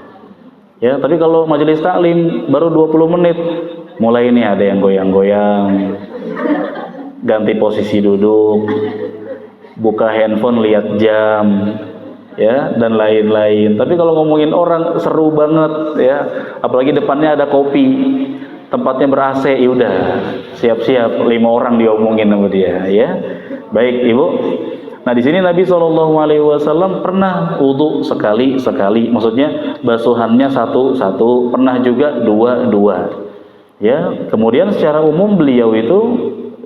Ya, tapi kalau majelis taklim baru 20 menit, mulai ini ada yang goyang-goyang, ganti posisi duduk, buka handphone lihat jam. Ya, dan lain-lain. Tapi kalau ngomongin orang seru banget ya, apalagi depannya ada kopi, tempatnya ber-AC, ya udah siap-siap 5 orang diomongin sama dia ya. Baik Ibu. Nah, di sini Nabi SAW pernah wudu sekali, maksudnya basuhannya satu, pernah juga dua. Ya, kemudian secara umum beliau itu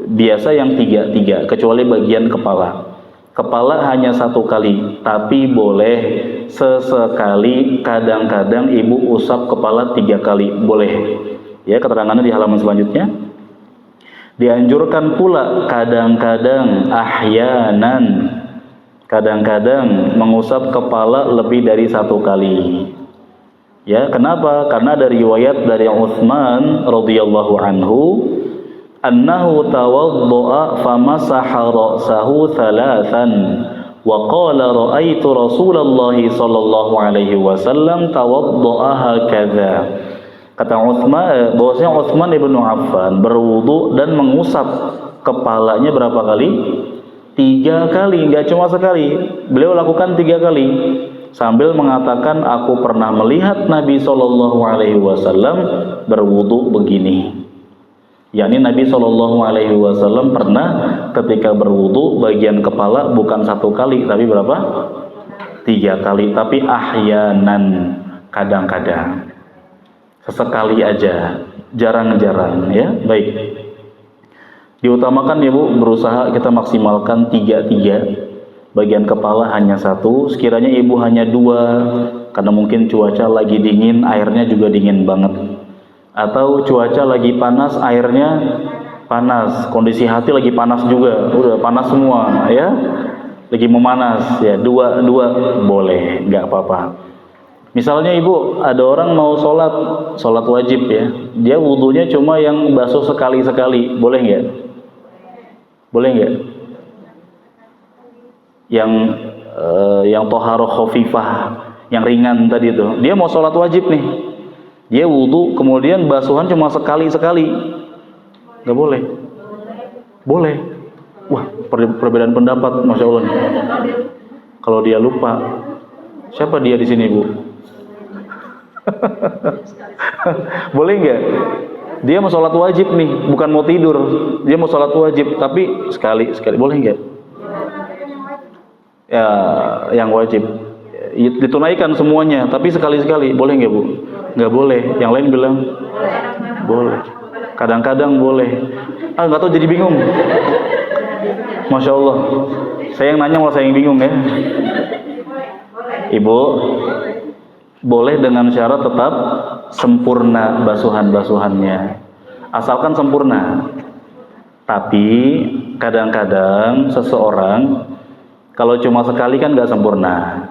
biasa yang tiga, kecuali bagian kepala. Kepala hanya 1 kali, tapi boleh sesekali, kadang-kadang ibu usap kepala 3 kali, boleh. Ya, keterangannya di halaman selanjutnya. Dianjurkan pula kadang-kadang, ahyanan, kadang-kadang mengusap kepala lebih dari 1 kali. Ya, kenapa? Karena ada riwayat dari Utsman radhiyallahu anhu, annahu tawaddu'a famasaha ra'sahu thalathan wa qala ra'aitu Rasulullah sallallahu alaihi wasallam tawaddu'a hakadha. Kata Utsman, bahwasanya Utsman ibnu Affan berwudu dan mengusap kepalanya berapa kali? 3 kali, enggak cuma sekali. Beliau lakukan 3 kali sambil mengatakan, aku pernah melihat Nabi sallallahu alaihi wasallam berwudu begini. yakni Nabi SAW pernah ketika berwudu bagian kepala bukan 1 kali tapi berapa? 3 kali, tapi ahyanan, kadang-kadang, sesekali aja, jarang-jarang ya. Baik, diutamakan ya Bu, berusaha kita maksimalkan 3, bagian kepala hanya 1, sekiranya Ibu hanya 2 karena mungkin cuaca lagi dingin, airnya juga dingin banget, atau cuaca lagi panas, airnya panas, kondisi hati lagi panas juga, udah panas semua ya, lagi memanas ya, 2 boleh, nggak apa-apa. Misalnya Ibu, ada orang mau sholat wajib ya, dia wudunya cuma yang basuh sekali-sekali, boleh nggak? Boleh nggak? Yang toharoh khofifah, yang ringan tadi itu, dia mau sholat wajib nih, dia wudu kemudian basuhan cuma sekali-sekali, nggak boleh? Boleh. Wah, perbedaan pendapat, masya Allah nih. Kalau dia lupa, siapa dia di sini Bu? Boleh nggak? Dia mau sholat wajib nih, bukan mau tidur, dia mau sholat wajib, tapi sekali, boleh nggak? Ya, yang wajib ditunaikan semuanya, tapi sekali-sekali, boleh nggak Bu? Nggak boleh. Yang lain bilang boleh. Kadang-kadang boleh. Nggak tahu, jadi bingung. Masya Allah. Saya yang nanya malah saya yang bingung ya. Ibu, boleh dengan syarat tetap sempurna basuhan-basuhannya. Asalkan sempurna. Tapi kadang-kadang seseorang kalau cuma sekali kan nggak sempurna.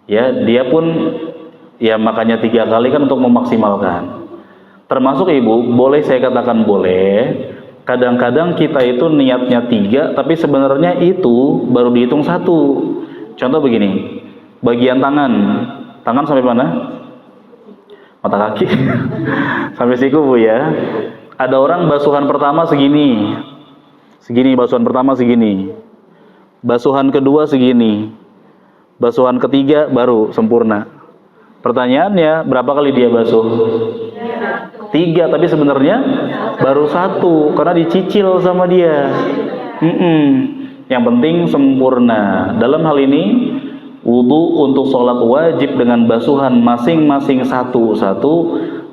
Ya, dia pun ya makanya 3 kali kan untuk memaksimalkan. Termasuk Ibu, boleh saya katakan boleh Kadang-kadang kita itu niatnya 3, tapi sebenarnya itu baru dihitung 1. Contoh begini, bagian tangan sampai mana? Mata kaki sampai siku Bu ya. Ada orang basuhan pertama segini, basuhan pertama segini, basuhan kedua segini, basuhan ketiga baru sempurna. Pertanyaannya, berapa kali dia basuh? 3, tapi sebenarnya baru 1 karena dicicil sama dia. Yang penting sempurna. Dalam hal ini wudu untuk sholat wajib dengan basuhan masing-masing satu-satu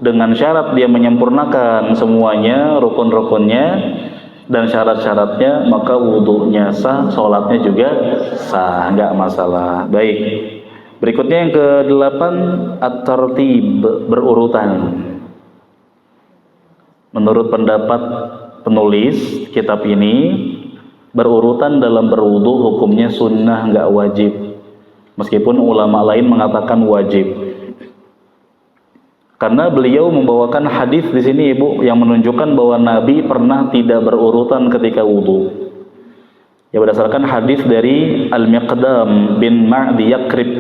dengan syarat dia menyempurnakan semuanya, rukun-rukunnya dan syarat-syaratnya, maka wudunya sah, sholatnya juga sah, nggak masalah. Baik, berikutnya yang ke-8, at-tartib, berurutan. Menurut pendapat penulis kitab ini, berurutan dalam berwudu hukumnya sunnah, nggak wajib. Meskipun ulama lain mengatakan wajib. Karena beliau membawakan hadis di sini Ibu yang menunjukkan bahwa Nabi pernah tidak berurutan ketika wudu. Ya, berdasarkan hadis dari Al-Miqdam bin Ma'di Yakrib.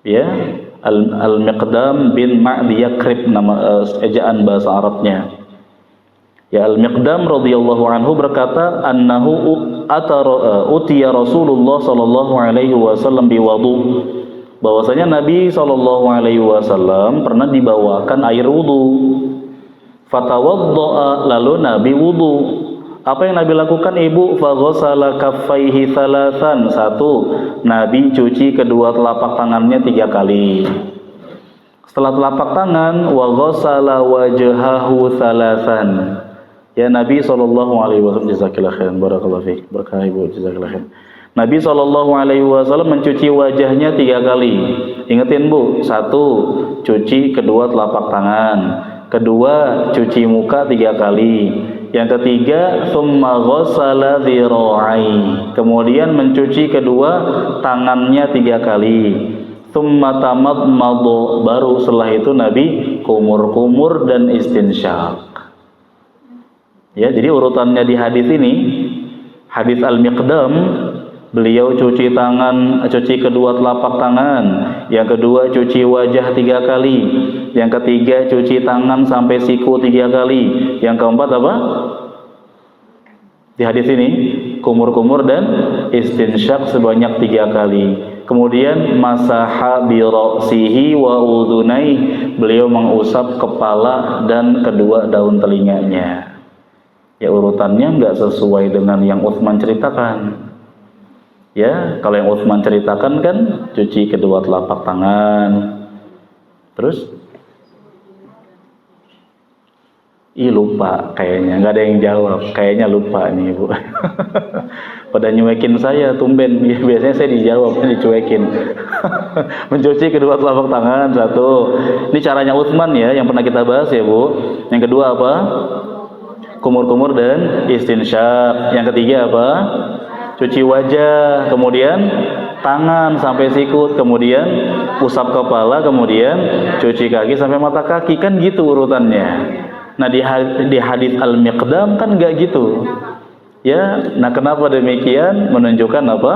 Ya, Al-Miqdam bin Ma'di Yakrib, nama ejaan bahasa Arabnya. Ya, Al-Miqdam radhiyallahu anhu berkata, annahu utiya Rasulullah sallallahu alaihi wasallam biwudu. Bahwasanya Nabi sallallahu alaihi wasallam pernah dibawakan air wudu. Fatawaddaa, lalu Nabi wudu. Apa yang Nabi lakukan Ibu? Faghasala kaffaihi thalathan. 1, Nabi cuci kedua telapak tangannya 3 kali. Setelah telapak tangan, wa ghasala wajhahu thalathan. Ya, Nabi SAW, jazakillah khairan, barakallahu fiik, berkah Ibu, jazakillah khairan. Nabi SAW mencuci wajahnya 3 kali. Ingetin Bu, 1, cuci kedua telapak tangan. 2, cuci muka 3 kali. Yang ketiga, thumma ghassala dhira'i. Kemudian mencuci kedua tangannya 3 kali. Thumma tamadmadu, baru setelah itu Nabi kumur-kumur dan istinsyak. Ya, jadi urutannya di hadis ini, hadis Al-Miqdam, beliau cuci kedua telapak tangan, yang kedua cuci wajah 3 kali, yang ketiga cuci tangan sampai siku 3 kali, yang keempat apa? Di hadis ini kumur-kumur dan istinsyak sebanyak 3 kali. Kemudian masaha bi ra'sihi wa udhunai, beliau mengusap kepala dan kedua daun telinganya. Ya, urutannya nggak sesuai dengan yang Utsman ceritakan. Ya, kalau yang Utsman ceritakan kan cuci kedua telapak tangan, terus lupa kayaknya, nggak ada yang jawab, kayaknya lupa nih Ibu. Pada nyuekin saya tumben, ya, biasanya saya dijawab, dicuekin. Mencuci kedua telapak tangan 1, ini caranya Utsman ya, yang pernah kita bahas ya Bu. Yang kedua apa? Kumur-kumur dan istinsyak. Yang ketiga apa? Cuci wajah, kemudian tangan sampai sikut, kemudian usap kepala, kemudian cuci kaki sampai mata kaki, kan gitu urutannya. Nah, di hadis Al-Miqdam kan enggak gitu. Ya, nah kenapa demikian? Menunjukkan apa?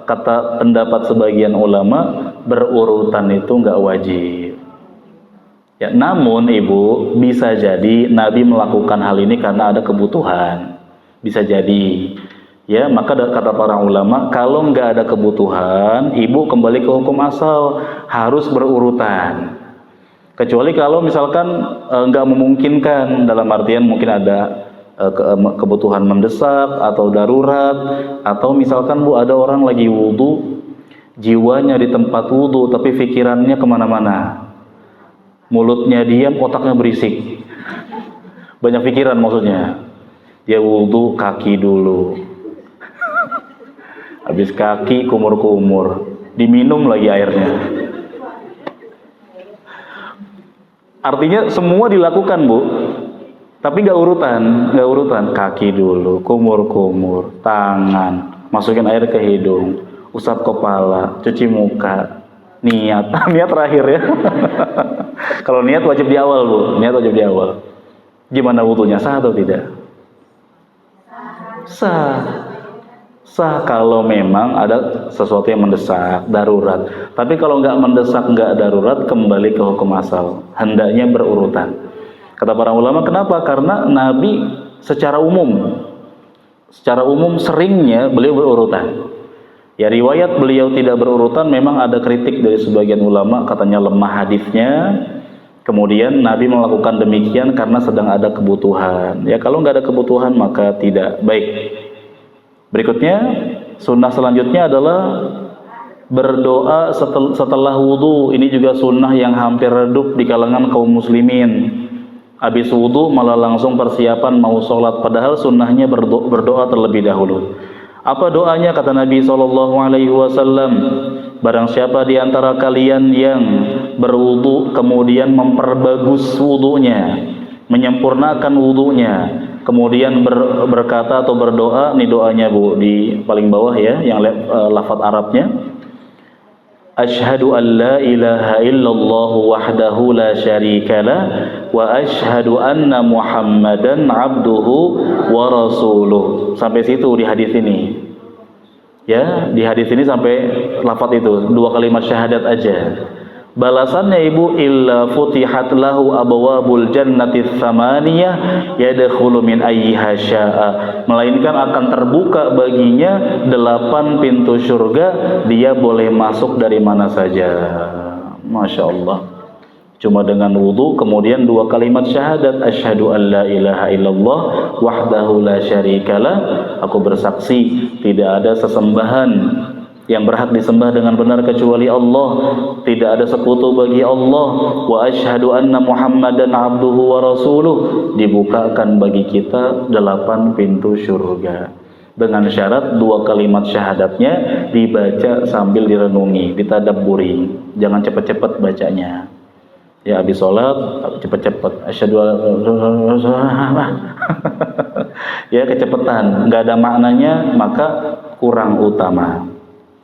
Kata pendapat sebagian ulama, berurutan itu enggak wajib. Ya, namun Ibu, bisa jadi Nabi melakukan hal ini karena ada kebutuhan. Bisa jadi. Ya, maka kata para ulama, kalau nggak ada kebutuhan, Ibu kembali ke hukum asal, harus berurutan. Kecuali kalau misalkan nggak memungkinkan, dalam artian mungkin ada kebutuhan mendesak atau darurat, atau misalkan Bu, ada orang lagi wudu, jiwanya di tempat wudu tapi pikirannya kemana-mana. Mulutnya diam, otaknya berisik. Banyak pikiran maksudnya. Dia wudu kaki dulu. Habis kaki kumur-kumur. Diminum lagi airnya. Artinya semua dilakukan Bu. Tapi nggak urutan. Kaki dulu, kumur-kumur, tangan, masukin air ke hidung, usap kepala, cuci muka. Niat terakhir ya. Kalau niat wajib di awal Bu, niat wajib di awal. Gimana wudunya, sah atau tidak? Sah. Sah kalau memang ada sesuatu yang mendesak, darurat. Tapi kalau nggak mendesak, nggak darurat, kembali ke hukum asal. Hendaknya berurutan. Kata para ulama, kenapa? Karena Nabi secara umum seringnya beliau berurutan. Ya, riwayat beliau tidak berurutan memang ada kritik dari sebagian ulama, katanya lemah hadisnya. Kemudian Nabi melakukan demikian karena sedang ada kebutuhan. Ya, kalau nggak ada kebutuhan maka tidak baik. Berikutnya, sunnah selanjutnya adalah berdoa setelah wudhu. Ini juga sunnah yang hampir redup di kalangan kaum muslimin. Habis wudhu malah langsung persiapan mau sholat, padahal sunnahnya berdoa terlebih dahulu. Apa doanya? Kata Nabi SAW, barang siapa di antara kalian yang berwudhu kemudian memperbagus wudhunya, menyempurnakan wudhunya, kemudian berkata atau berdoa, ini doanya Bu di paling bawah ya, yang lafaz Arabnya, asyhadu an la ilaha illallah wahdahu la syarikalah wa asyhadu anna muhammadan abduhu wa rasuluh. Sampai situ di hadis ini ya, di hadis ini sampai lafaz itu, 2 kalimat syahadat aja. Balasannya Ibu, illa futihat lahu abwabul jannati tsamaniyah yadkhulu min ayyiha syaa, melainkan akan terbuka baginya 8 pintu surga, dia boleh masuk dari mana saja. Masya Allah. Cuma dengan wudu kemudian 2 kalimat syahadat, asyhadu an la ilaha illallah wahdahu la syarikalah, aku bersaksi tidak ada sesembahan yang berhak disembah dengan benar kecuali Allah, tidak ada sekutu bagi Allah, wa asyhadu anna muhammadan abduhu wa rasuluh, dibukakan bagi kita 8 pintu surga. Dengan syarat 2 kalimat syahadatnya dibaca sambil direnungi, ditadabburi, jangan cepat-cepat bacanya. Ya, habis sholat cepat-cepat asyhadu ya, kecepatan, nggak ada maknanya maka kurang utama.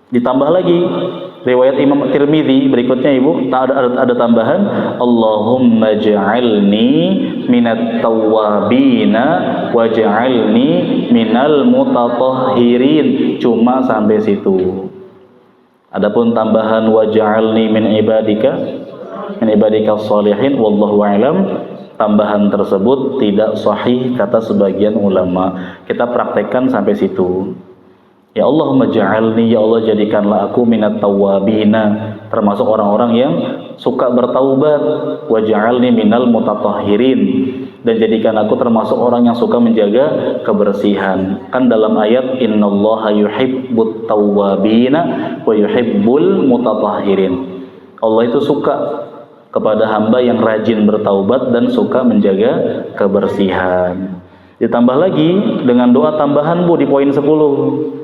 Ditambah lagi riwayat Imam Tirmidzi berikutnya Ibu, ada tambahan, Allahumma ja'alni minat tawwabina waj'alni minal mutatahhirin. Cuma sampai situ. Adapun tambahan waj'alni min ibadika sholihin, wallahu a'lam, tambahan tersebut tidak sahih kata sebagian ulama. Kita praktekkan sampai situ. Ya Allahumma ja'alni, ya Allah jadikanlah aku minat tawwabina, termasuk orang-orang yang suka bertaubat, wa ja'alni minal mutatahhirin, dan jadikan aku termasuk orang yang suka menjaga kebersihan. Kan dalam ayat innallaha yuhibbut tawwabina wa yuhibbul mutatahhirin, Allah itu suka kepada hamba yang rajin bertaubat dan suka menjaga kebersihan. Ditambah lagi dengan doa tambahan Bu di poin 10.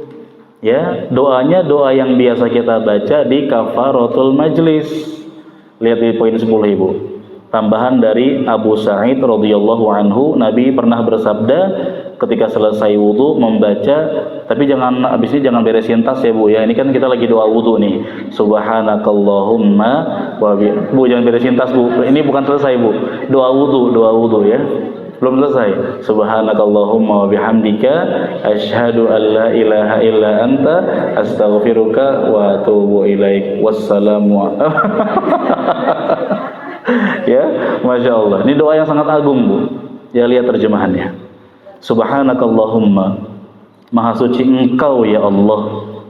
Ya, doanya doa yang biasa kita baca di kafaratul majlis. Lihat di poin 10 Ibu. Tambahan dari Abu Sa'id radhiyallahu anhu, Nabi pernah bersabda ketika selesai wudu membaca, tapi jangan habis ini jangan beresin tas ya Bu ya. Ini kan kita lagi doa wudu nih. Subhanakallahumma wa Bu, jangan beresin tas Bu. Ini bukan selesai Bu. Doa wudu ya. Belum selesai. Subhanakallahumma wa bihamdika asyhadu an la ilaha illa anta astaghfiruka wa atubu ilaik. Wassalamu. Ya, Masya Allah. Ini doa yang sangat agung Bu. Ya, lihat terjemahannya. Subhanakallahumma, maha suci Engkau ya Allah,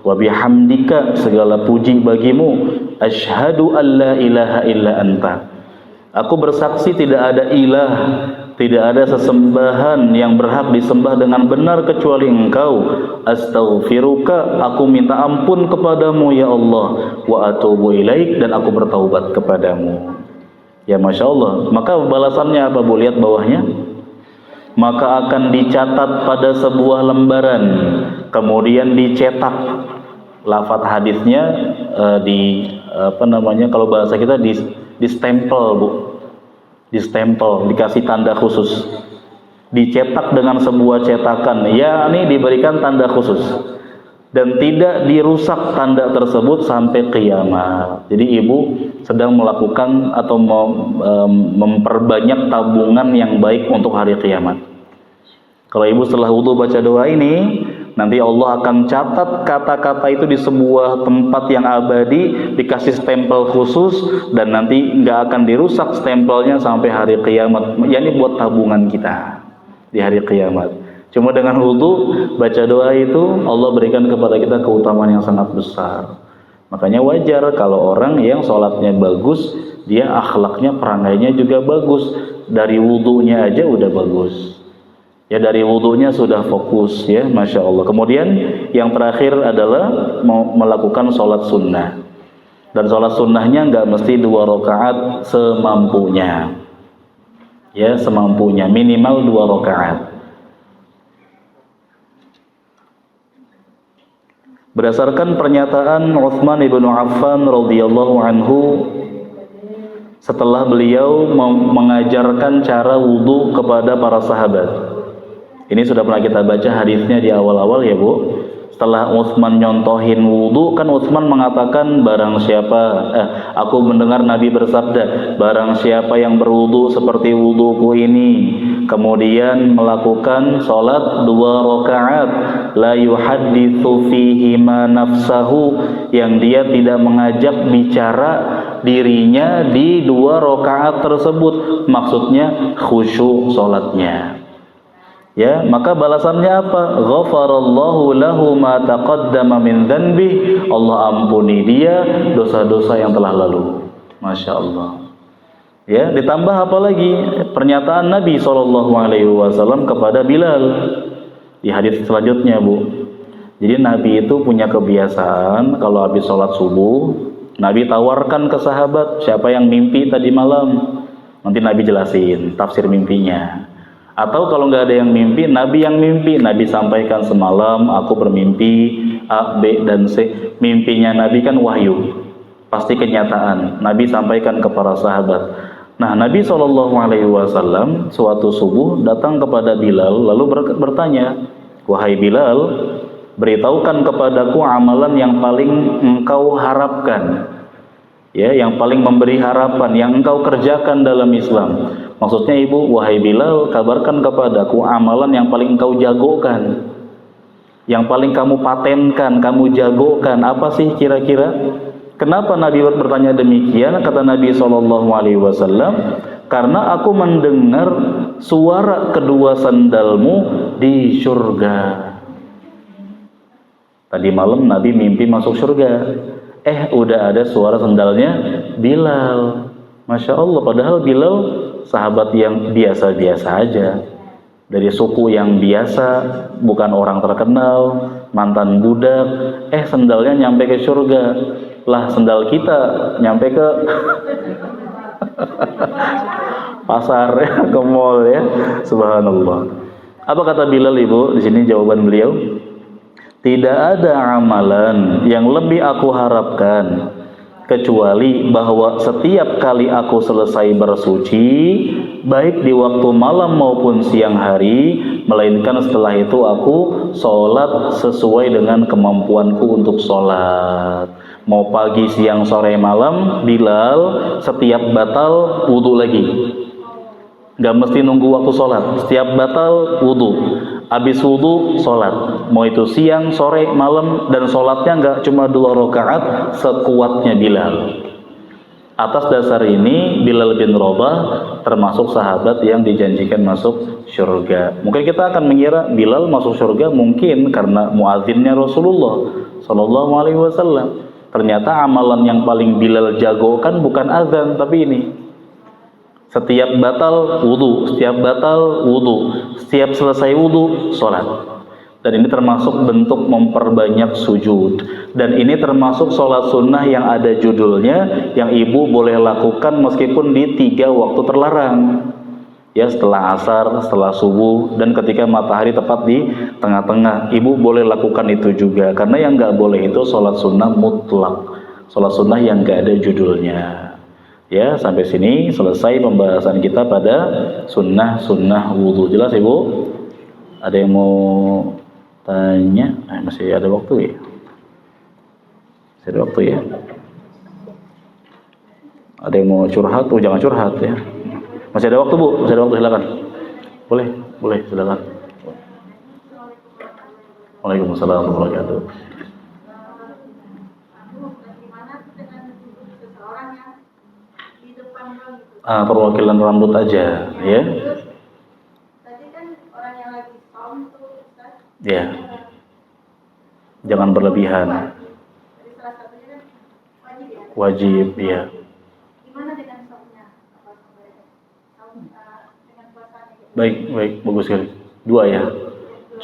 wa bihamdika, segala puji bagimu, asyhadu an la ilaha illa anta, aku bersaksi tidak ada ilah, tidak ada sesembahan yang berhak disembah dengan benar kecuali Engkau, astaghfiruka, aku minta ampun kepadamu ya Allah, wa atubu ilaik, dan aku bertaubat kepadamu. Ya Masya Allah. Maka balasannya apa Bu? Lihat bawahnya. Maka akan dicatat pada sebuah lembaran, kemudian dicetak. Lafaz hadisnya kalau bahasa kita di stempel Bu, di stempel, dikasih tanda khusus, dicetak dengan sebuah cetakan, yakni diberikan tanda khusus, dan tidak dirusak tanda tersebut sampai kiamat. Jadi Ibu sedang melakukan atau memperbanyak tabungan yang baik untuk hari kiamat. Kalau ibu setelah wudhu baca doa ini, nanti Allah akan catat kata-kata itu di sebuah tempat yang abadi, dikasih stempel khusus, dan nanti nggak akan dirusak stempelnya sampai hari kiamat. Yani buat tabungan kita di hari kiamat. Cuma dengan wudhu baca doa itu Allah berikan kepada kita keutamaan yang sangat besar. Makanya wajar kalau orang yang sholatnya bagus, dia akhlaknya, perangainya juga bagus. Dari wudhunya aja udah bagus. Ya, dari wudhunya sudah fokus, ya, Masya Allah. Kemudian yang terakhir adalah melakukan sholat sunnah. Dan sholat sunnahnya nggak mesti 2 rakaat semampunya. Ya, semampunya, minimal 2 rakaat. Berdasarkan pernyataan Utsman ibn Affan radhiyallahu anhu, setelah beliau mengajarkan cara wudhu kepada para sahabat. Ini sudah pernah kita baca hadisnya di awal-awal, ya Bu. Setelah Utsman nyontohin wudhu, kan Utsman mengatakan, barang siapa, aku mendengar Nabi bersabda, barang siapa yang berwudhu seperti wudhuku ini, kemudian melakukan sholat 2 rakaat, la yuhadditsu fihi ma nafsahu, yang dia tidak mengajak bicara dirinya di 2 rakaat tersebut, maksudnya khusyuk sholatnya. Ya, maka balasannya apa? Ghafarallahu lahu ma taqaddama min dzanbi, Allah ampuni dia dosa-dosa yang telah lalu. Masya Allah. Ya, ditambah apa lagi? Pernyataan Nabi SAW kepada Bilal di hadis selanjutnya, Bu. Jadi Nabi itu punya kebiasaan kalau habis sholat subuh, Nabi tawarkan ke sahabat, siapa yang mimpi tadi malam? Nanti Nabi jelasin tafsir mimpinya. Atau kalau nggak ada yang mimpi, Nabi yang mimpi. Nabi sampaikan, semalam aku bermimpi A, B, dan C. Mimpinya Nabi kan wahyu, pasti kenyataan. Nabi sampaikan kepada sahabat. Nah, Nabi SAW suatu subuh datang kepada Bilal, lalu bertanya, wahai Bilal, beritahukan kepadaku amalan yang paling engkau harapkan, ya, yang paling memberi harapan, yang engkau kerjakan dalam Islam. Maksudnya, ibu, wahai Bilal, kabarkan kepadaku amalan yang paling engkau jagokan, yang paling kamu patenkan, kamu jagokan. Apa sih kira-kira? Kenapa Nabi bertanya demikian? Kata Nabi SAW, karena aku mendengar suara kedua sandalmu di surga. Tadi malam Nabi mimpi masuk surga. Udah ada suara sandalnya Bilal. Masya Allah, padahal Bilal sahabat yang biasa-biasa aja, dari suku yang biasa, bukan orang terkenal, mantan budak. Sandalnya nyampe ke surga. Lah, sandal kita nyampe ke pasar, ya, ke mall, ya. Subhanallah. Apa kata Bilal, ibu? Di sini jawaban beliau, tidak ada amalan yang lebih aku harapkan kecuali bahwa setiap kali aku selesai bersuci, baik di waktu malam maupun siang hari, melainkan setelah itu aku sholat sesuai dengan kemampuanku untuk sholat. Mau pagi, siang, sore, malam, Bilal setiap batal wudhu lagi. Gak mesti nunggu waktu sholat, setiap batal wudhu, habis wudhu sholat, mau itu siang, sore, malam, dan sholatnya nggak cuma 2 rakaat, sekuatnya Bilal. Atas dasar ini Bilal bin Rabah termasuk sahabat yang dijanjikan masuk surga. Mungkin kita akan mengira Bilal masuk surga mungkin karena muadzinnya Rasulullah Sallallahu Alaihi Wasallam. Ternyata amalan yang paling Bilal jagokan bukan azan, tapi ini. Setiap batal wudhu, setiap batal wudhu, setiap selesai wudhu sholat. Dan ini termasuk bentuk memperbanyak sujud. Dan ini termasuk sholat sunnah yang ada judulnya, yang ibu boleh lakukan meskipun di 3 waktu terlarang. Ya, setelah asar, setelah subuh, dan ketika matahari tepat di tengah-tengah, ibu boleh lakukan itu juga. Karena yang nggak boleh itu sholat sunnah mutlak, sholat sunnah yang nggak ada judulnya. Ya, sampai sini selesai pembahasan kita pada sunnah wudhu. Jelas, ibu? Ada yang mau tanya? Masih ada waktu, ya? Masih ada waktu, ya? Ada yang mau curhat? Jangan curhat, ya. Masih ada waktu, Bu? Masih ada waktu, silakan. Boleh, silakan. Waalaikumsalam warahmatullahi wabarakatuh. Perwakilan rambut aja, ya. Tadi kan orang yang lagi saum tuh, Ustaz. Ya. Jangan berlebihan. Jadi salah satunya kan wajib ya. Wajib, ya. Gimana dengan saumnya? Saum dengan puasanya gitu. Baik, bagus sekali. 2 ya.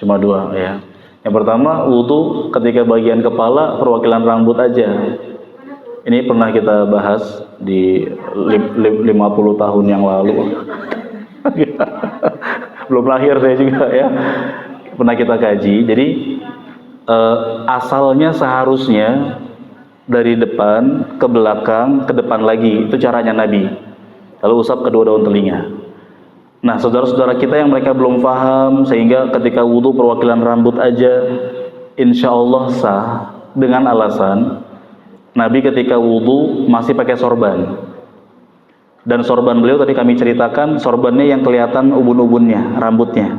Cuma 2 ya. Yang pertama, wudu ketika bagian kepala perwakilan rambut aja. Ini pernah kita bahas di 50 tahun yang lalu. Belum lahir saya juga ya. Pernah kita kaji. Jadi asalnya seharusnya dari depan ke belakang ke depan lagi. Itu caranya Nabi. Lalu usap kedua daun telinga. Nah, saudara-saudara kita yang mereka belum paham sehingga ketika wudu perwakilan rambut aja, insya Allah sah dengan alasan Nabi ketika wudu masih pakai sorban. Dan sorban beliau tadi kami ceritakan, sorbannya yang kelihatan ubun-ubunnya, rambutnya.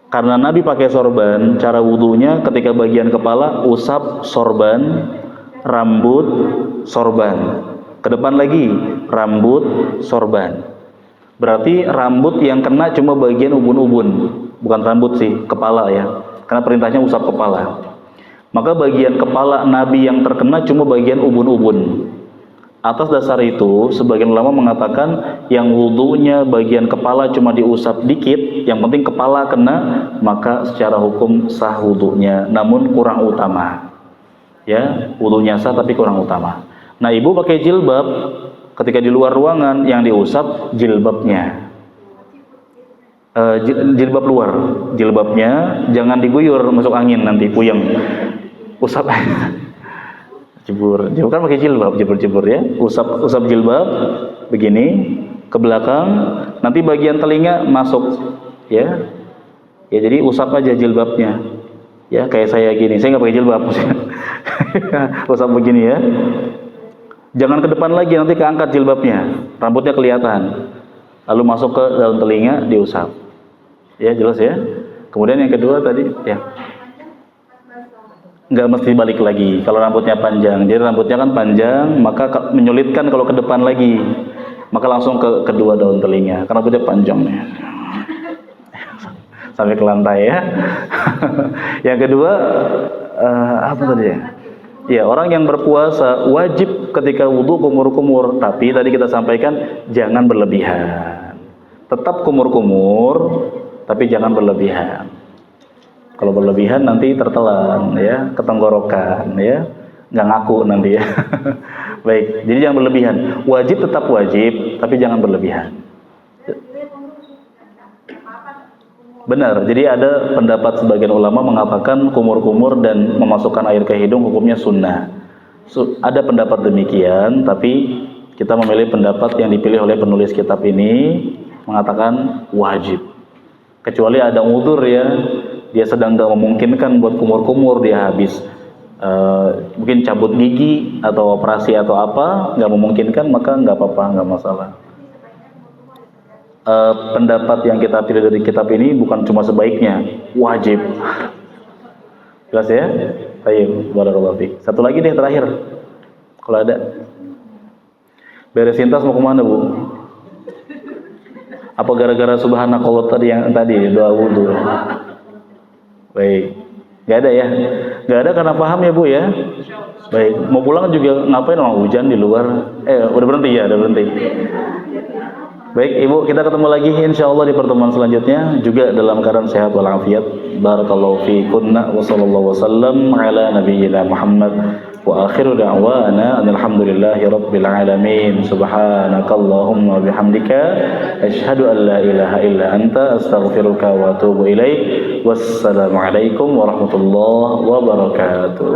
Karena Nabi pakai sorban, cara wudunya ketika bagian kepala usap sorban, rambut, sorban. Ke depan lagi, rambut, sorban. Berarti rambut yang kena cuma bagian ubun-ubun, bukan rambut sih, kepala ya. Karena perintahnya usap kepala. Maka bagian kepala Nabi yang terkena cuma bagian ubun-ubun. Atas dasar itu, sebagian ulama mengatakan yang wudunya bagian kepala cuma diusap dikit, yang penting kepala kena, maka secara hukum sah wudunya, namun kurang utama. Ya, wudunya sah tapi kurang utama. Nah, ibu pakai jilbab, ketika di luar ruangan yang diusap jilbabnya. Jilbab luar, jilbabnya jangan diguyur masuk angin nanti puyeng. Usap jebur kan pakai jilbab, jebur ya. Usap jilbab begini ke belakang, nanti bagian telinga masuk ya. Ya jadi usap aja jilbabnya. Ya kayak saya gini, saya nggak pakai jilbab. Usap begini ya. Jangan ke depan lagi, nanti keangkat jilbabnya, rambutnya kelihatan. Lalu masuk ke dalam telinga, diusap. Ya jelas ya. Kemudian yang kedua tadi ya. Nggak mesti balik lagi kalau rambutnya panjang. Jadi rambutnya kan panjang, maka menyulitkan kalau ke depan lagi. Maka langsung ke kedua daun telinga, karena rambutnya panjang nih. Sampai ke lantai ya. Yang kedua apa tadi ya? Ya, orang yang berpuasa wajib ketika wudu kumur-kumur, tapi tadi kita sampaikan jangan berlebihan. Tetap kumur-kumur, tapi jangan berlebihan. Kalau berlebihan nanti tertelan ya, ketenggorokan ya, nggak ngaku nanti ya. Baik, jadi jangan berlebihan. Wajib tetap wajib, tapi jangan berlebihan. Benar, jadi ada pendapat sebagian ulama mengatakan kumur-kumur dan memasukkan air ke hidung hukumnya sunnah. Ada pendapat demikian, tapi kita memilih pendapat yang dipilih oleh penulis kitab ini mengatakan wajib. Kecuali ada udzur ya, dia sedang gak memungkinkan buat kumur-kumur, dia habis mungkin cabut gigi atau operasi atau apa, gak memungkinkan, maka gak apa-apa, gak masalah. Pendapat yang kita pilih dari kitab ini bukan cuma sebaiknya, wajib. Jelas ya? Baik, barakallahu fiik. Satu lagi deh terakhir, kalau ada. Beresin tas mau kemana bu? Apa gara-gara subhanakallah tadi yang tadi doa wudu? Baik, nggak ada ya? Nggak ada karena paham ya bu ya? Baik, mau pulang juga ngapain orang hujan di luar? Udah berhenti ya? Udah berhenti. Baik ibu, kita ketemu lagi insyaallah di pertemuan selanjutnya juga dalam keadaan sehat walafiat. Barakallahu fiikunna wa sallallahu wasallam ala nabiyyina Muhammad wa akhiru da'wana alhamdulillahi rabbil alamin. Subhanakallahumma bihamdika asyhadu an la ilaha illa anta astaghfiruka wa atubu ilaik. Wassalamualaikum warahmatullahi wabarakatuh.